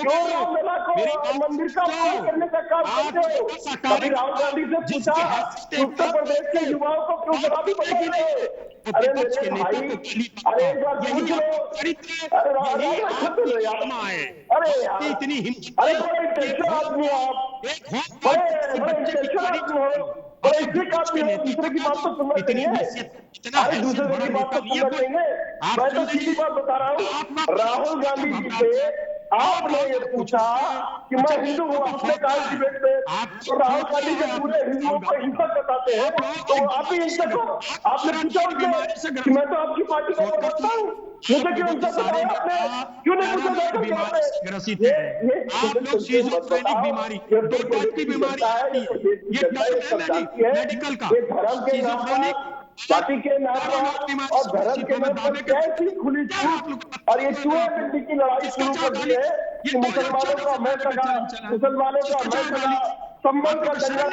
क्यों रामलला को मंदिर का उपयोग करने का काम करते हो? कभी राहुल गांधी से पूछा उत्तर प्रदेश के युवाओं को क्यों शराबी बना रहे हो? अरे मेरे भाई, अरे एक बार पूछ लो। अरे यार, इतनी अरे बड़े इंटेलेक्चुअल आदमी हो आप, बड़े इंटेलेक्चुअल आदमी हो, बड़े स्ट्रिक्ट आदमी हो, दूसरे की बात तो सुनना चाहिए। अरे दूसरे की बात तो सुनना चाहिए। मैं तो सीधी बात बता रहा हूँ, राहुल गांधी जी से आपने ये पूछा कि मैं हिंदू हूँ, आपने कहा डिबेट में, तो राहुल गांधी के पूरे हिंदुओं को हिंसक बताते हैं, तो आप ही हिंसक हो। आपने पूछा उनसे कि मैं तो आपकी पार्टी को बताता हूँ, मुझे क्यों हिंसक बताया आपने? क्यों नहीं पूछा जाकर? आप लोग सीजोफ्रेनिक बीमारी, मेडिकल का धर्म के नाम पर, जाति के नाम पर और धर्म के नाम पर कैसी खुली छूट और ये चूहे बिल्ली की लड़ाई शुरू कर दी है कि मुसलमानों का मैं सगा, मुसलमानों का मैं सगा, संबंध का दंगा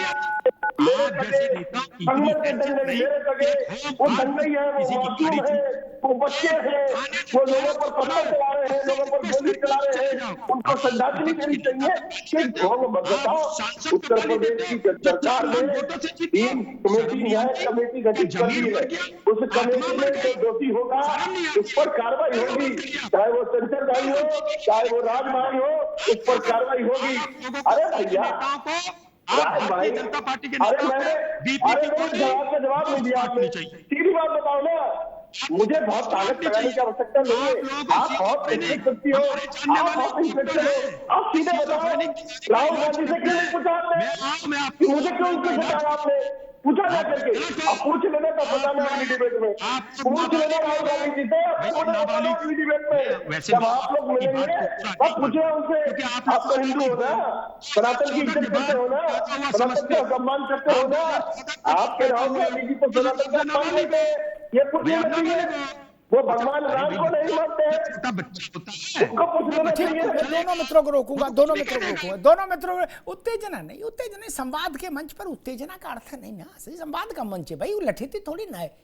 मेरे सगे, संबंध के दंगे मेरे सगे। वो दंगे है, वो मासूम है, वो बच्चे हैं, वो लोगों पर पत्थर चला रहे हैं, लोगों पर गोली चला रहे हैं, उनको श्रद्धांजलि देनी चाहिए कि ढोंग मत बताओ। उत्तर प्रदेश की सरकार ने 3 कमेटी, न्याय कमेटी गठित कर दी है। उस कमेटी में जो दोषी होगा उस पर कार्रवाई होगी, चाहे वो सेंसर भाई हो, चाहे वो राज भाई हो, उस पर कार्रवाई होगी। अरे भैया, भाई, जनता पार्टी के अरे मैंने सवाल का जवाब नहीं दिया आपने। सीधी बात बताओ ना, मुझे बहुत ताकत लगाने की आवश्यकता नहीं है। आप बहुत व्यक्ति हो, आप बहुत इंस्पेक्टर हो, आप सीधे बताओ राहुल गांधी से क्यों नहीं पूछा आपने? मुझे क्यों उससे बताया आपने? पूछा जा करके, अब पूछ लेना तो बताना अगली डिबेट में, पूछ लेना राहुल गांधी जी से अगली डिबेट में, जब आप लोग मिलेंगे तब पूछना उनसे। आप तो हिंदू हो ना, सनातन की इज्जत करते हो ना, सनातन का सम्मान करते हो ना, आपके राहुल गांधी जी तो सनातन का सम्मान करते हैं, ये पूछ लेना चाहिए। वो भगवान राम को नहीं मानते हैं, उनको पूछ लेना चाहिए। दोनों मित्रों को रोकूंगा, दोनों मित्रों को रोकूंगा, दोनों मित्रों को। उत्तेजना नहीं, उत्तेजना संवाद के मंच पर उत्तेजना का अर्थ नहीं ना, सही संवाद का मंच है भाई, वो लठीती थोड़ी ना है,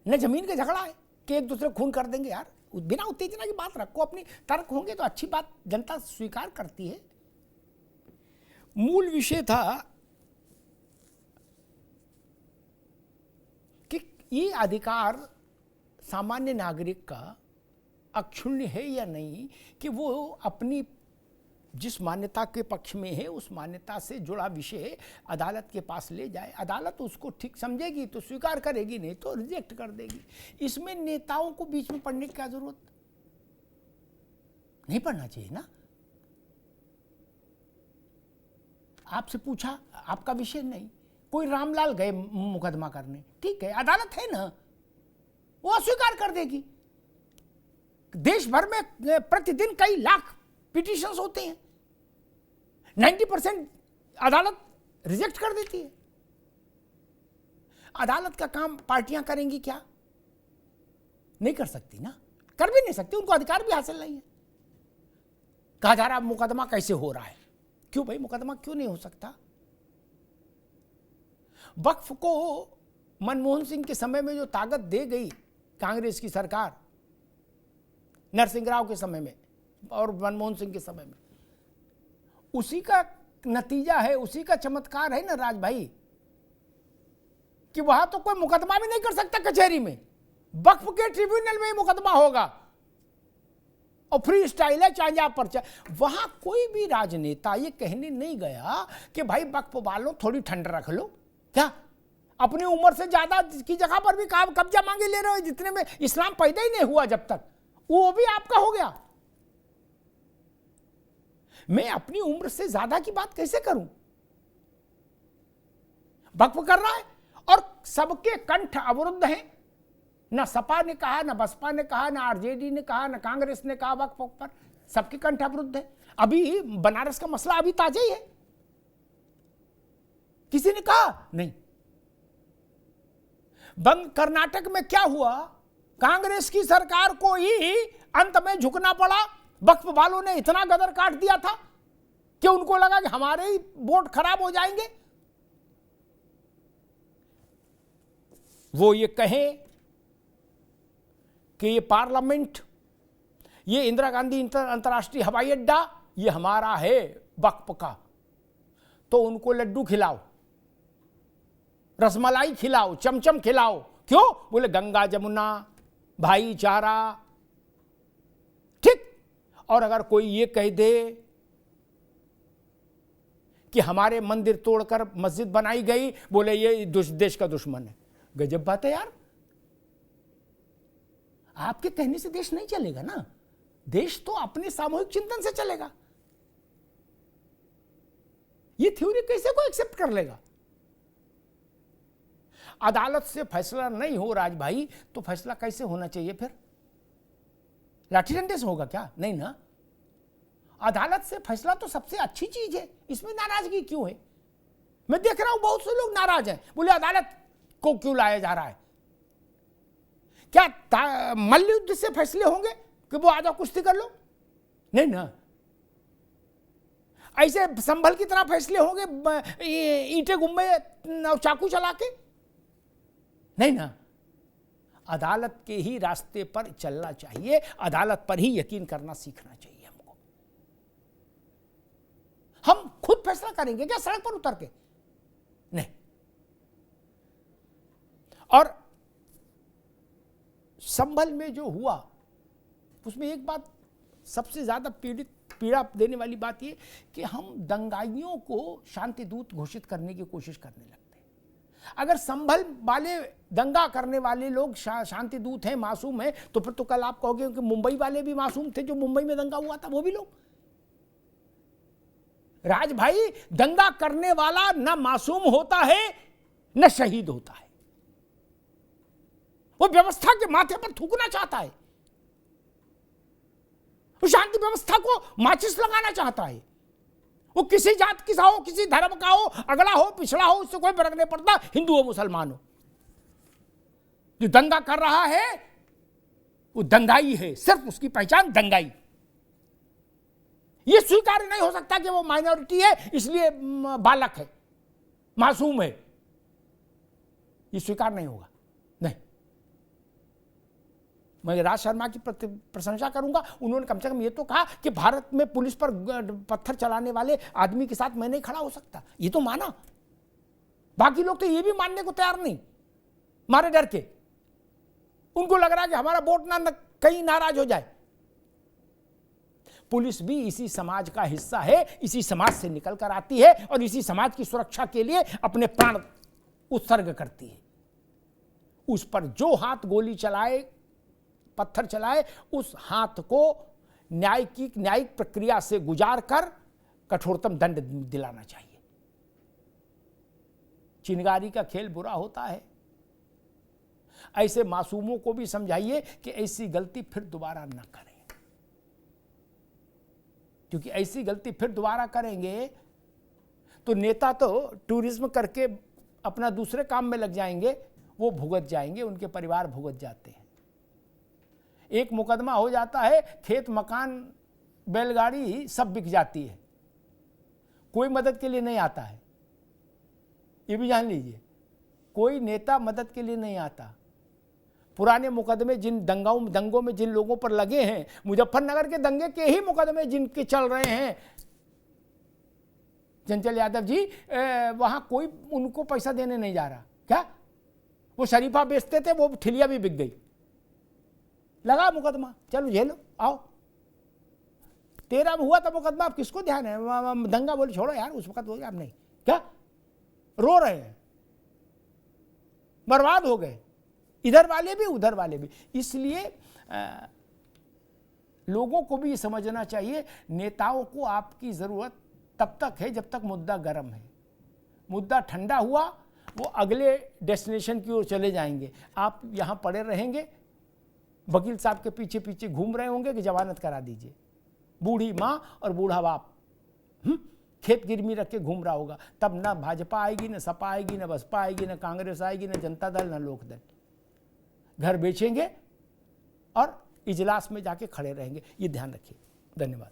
न जमीन का झगड़ा है कि एक दूसरे खून कर देंगे। यार बिना उत्तेजना की बात रखो, अपनी तर्क होंगे तो अच्छी बात जनता स्वीकार करती है। मूल विषय था कि ये अधिकार सामान्य नागरिक का अक्षुण्य है या नहीं, कि वो अपनी जिस मान्यता के पक्ष में है उस मान्यता से जुड़ा विषय अदालत के पास ले जाए। अदालत उसको ठीक समझेगी तो स्वीकार करेगी, नहीं तो रिजेक्ट कर देगी। इसमें नेताओं को बीच में पढ़ने की क्या जरूरत? नहीं पढ़ना चाहिए ना। आपसे पूछा, आपका विषय नहीं, कोई रामलाल गए मुकदमा करने, ठीक है, अदालत है ना, वो अस्वीकार कर देगी। देश भर में प्रतिदिन कई लाख पिटीशंस होते हैं, 90% अदालत रिजेक्ट कर देती है। अदालत का काम पार्टियां करेंगी क्या? नहीं कर सकती ना, कर भी नहीं सकती, उनको अधिकार भी हासिल नहीं है। कहा जा रहा मुकदमा कैसे हो रहा है, क्यों भाई मुकदमा क्यों नहीं हो सकता? वक्फ को मनमोहन सिंह के समय में जो ताकत दे गई कांग्रेस की सरकार, नरसिंह राव के समय में और मनमोहन सिंह के समय में, उसी का नतीजा है, उसी का चमत्कार है ना राज भाई, कि वहां तो कोई मुकदमा भी नहीं कर सकता कचहरी में, वक्फ के ट्रिब्यूनल में ही मुकदमा होगा और फ्री स्टाइल है, चाहे जहां पर्चा। वहां कोई भी राजनेता ये कहने नहीं गया कि भाई वक्फ वालों थोड़ी ठंड रख लो, क्या अपनी उम्र से ज्यादा की जगह पर भी कब्जा मांगे ले रहे हो, जितने में इस्लाम पैदा ही नहीं हुआ जब तक, वो भी आपका हो गया। मैं अपनी उम्र से ज्यादा की बात कैसे करूं? वक्फ कर रहा है और सबके कंठ अवरुद्ध हैं। ना सपा ने कहा, ना बसपा ने कहा, ना आरजेडी ने कहा, ना कांग्रेस ने कहा वक्फ पर, सबके कंठ अवरुद्ध है। अभी बनारस का मसला अभी ताजा ही है, किसी ने कहा नहीं। कर्नाटक में क्या हुआ? कांग्रेस की सरकार को ही अंत में झुकना पड़ा। वक्फ वालों ने इतना गदर काट दिया था कि उनको लगा कि हमारे ही वोट खराब हो जाएंगे। वो ये कहें कि ये पार्लियामेंट, ये इंदिरा गांधी अंतर्राष्ट्रीय हवाई अड्डा ये हमारा है वक्फ का, तो उनको लड्डू खिलाओ, रसमलाई खिलाओ, चमचम खिलाओ। क्यों? बोले गंगा जमुना भाईचारा। ठीक। और अगर कोई ये कह दे कि हमारे मंदिर तोड़कर मस्जिद बनाई गई, बोले ये देश का दुश्मन है। गजब बात है यार। आपके कहने से देश नहीं चलेगा ना, देश तो अपने सामूहिक चिंतन से चलेगा। ये थ्योरी कैसे कोई एक्सेप्ट कर लेगा? अदालत से फैसला नहीं हो राज भाई, तो फैसला कैसे होना चाहिए फिर? लाठी डंडे से होगा क्या? नहीं ना। अदालत से फैसला तो सबसे अच्छी चीज है, इसमें नाराजगी क्यों है? मैं देख रहा हूं बहुत से लोग नाराज हैं, बोले अदालत को क्यों लाया जा रहा है? क्या मल्ल युद्ध से फैसले होंगे कि वो आजा कुश्ती कर लो? नहीं ना। ऐसे संभल की तरह फैसले होंगे ईंटे गुम्बे चाकू चला के? नहीं ना। अदालत के ही रास्ते पर चलना चाहिए, अदालत पर ही यकीन करना सीखना चाहिए हमको। हम खुद फैसला करेंगे क्या सड़क पर उतर के? नहीं। और संभल में जो हुआ उसमें एक बात सबसे ज्यादा पीड़ा देने वाली बात यह कि हम दंगाइयों को शांति दूत घोषित करने की कोशिश करने लगते हैं। अगर संभल वाले दंगा करने वाले लोग शांति दूत हैं, मासूम हैं, तो फिर तो कल आप कहोगे कि मुंबई वाले भी मासूम थे, जो मुंबई में दंगा हुआ था वो भी लोग। राज भाई, दंगा करने वाला न मासूम होता है न शहीद होता है। वो व्यवस्था के माथे पर थूकना चाहता है, वो शांति व्यवस्था को माचिस लगाना चाहता है। वो किसी जात का हो, किसी धर्म का हो, अगला हो पिछड़ा हो, उससे कोई फर्क नहीं पड़ता, हिंदू हो मुसलमान हो। जो दंगा कर रहा है वो दंगाई है, सिर्फ उसकी पहचान दंगाई। ये स्वीकार नहीं हो सकता कि वो माइनॉरिटी है इसलिए बालक है, मासूम है। ये स्वीकार नहीं होगा। नहीं। मैं राज शर्मा की प्रशंसा करूंगा, उन्होंने कम से कम ये तो कहा कि भारत में पुलिस पर पत्थर चलाने वाले आदमी के साथ मैं नहीं खड़ा हो सकता, ये तो माना। बाकी लोग तो ये भी मानने को तैयार नहीं, मारे डर के। उनको लग रहा है कि हमारा वोट ना कहीं नाराज हो जाए। पुलिस भी इसी समाज का हिस्सा है, इसी समाज से निकल कर आती है और इसी समाज की सुरक्षा के लिए अपने प्राण उत्सर्ग करती है। उस पर जो हाथ गोली चलाए, पत्थर चलाए, उस हाथ को न्यायिक प्रक्रिया से गुजार कर कठोरतम दंड दिलाना चाहिए। चिंगारी का खेल बुरा होता है। ऐसे मासूमों को भी समझाइए कि ऐसी गलती फिर दोबारा न करें, क्योंकि ऐसी गलती फिर दोबारा करेंगे तो नेता तो टूरिज्म करके अपना दूसरे काम में लग जाएंगे, वो भुगत जाएंगे, उनके परिवार भुगत जाते हैं। एक मुकदमा हो जाता है, खेत मकान बैलगाड़ी सब बिक जाती है, कोई मदद के लिए नहीं आता है। ये भी जान लीजिए, कोई नेता मदद के लिए नहीं आता। पुराने मुकदमे जिन दंगों में जिन लोगों पर लगे हैं, मुजफ्फरनगर के दंगे के ही मुकदमे जिनके चल रहे हैं, चंचल यादव जी, वहां कोई उनको पैसा देने नहीं जा रहा। क्या वो शरीफा बेचते थे, वो ठिलिया भी बिक गई, लगा मुकदमा, चलो झेलो आओ। 13 में हुआ था मुकदमा, अब किसको ध्यान है? दंगा बोले छोड़ो यार, उस वक्त हो गया, अब नहीं। क्या रो रहे हैं, बर्बाद हो गए, इधर वाले भी उधर वाले भी। इसलिए लोगों को भी समझना चाहिए, नेताओं को आपकी जरूरत तब तक है जब तक मुद्दा गर्म है। मुद्दा ठंडा हुआ, वो अगले डेस्टिनेशन की ओर चले जाएंगे, आप यहां पड़े रहेंगे, वकील साहब के पीछे पीछे घूम रहे होंगे कि जमानत करा दीजिए। बूढ़ी माँ और बूढ़ा बाप खेत गिरवी रख के घूम रहा होगा, तब ना भाजपा आएगी, ना सपा आएगी, ना बसपा आएगी, ना कांग्रेस आएगी, ना जनता दल, ना लोकदल। घर बेचेंगे और इजलास में जाके खड़े रहेंगे। ये ध्यान रखिए। धन्यवाद।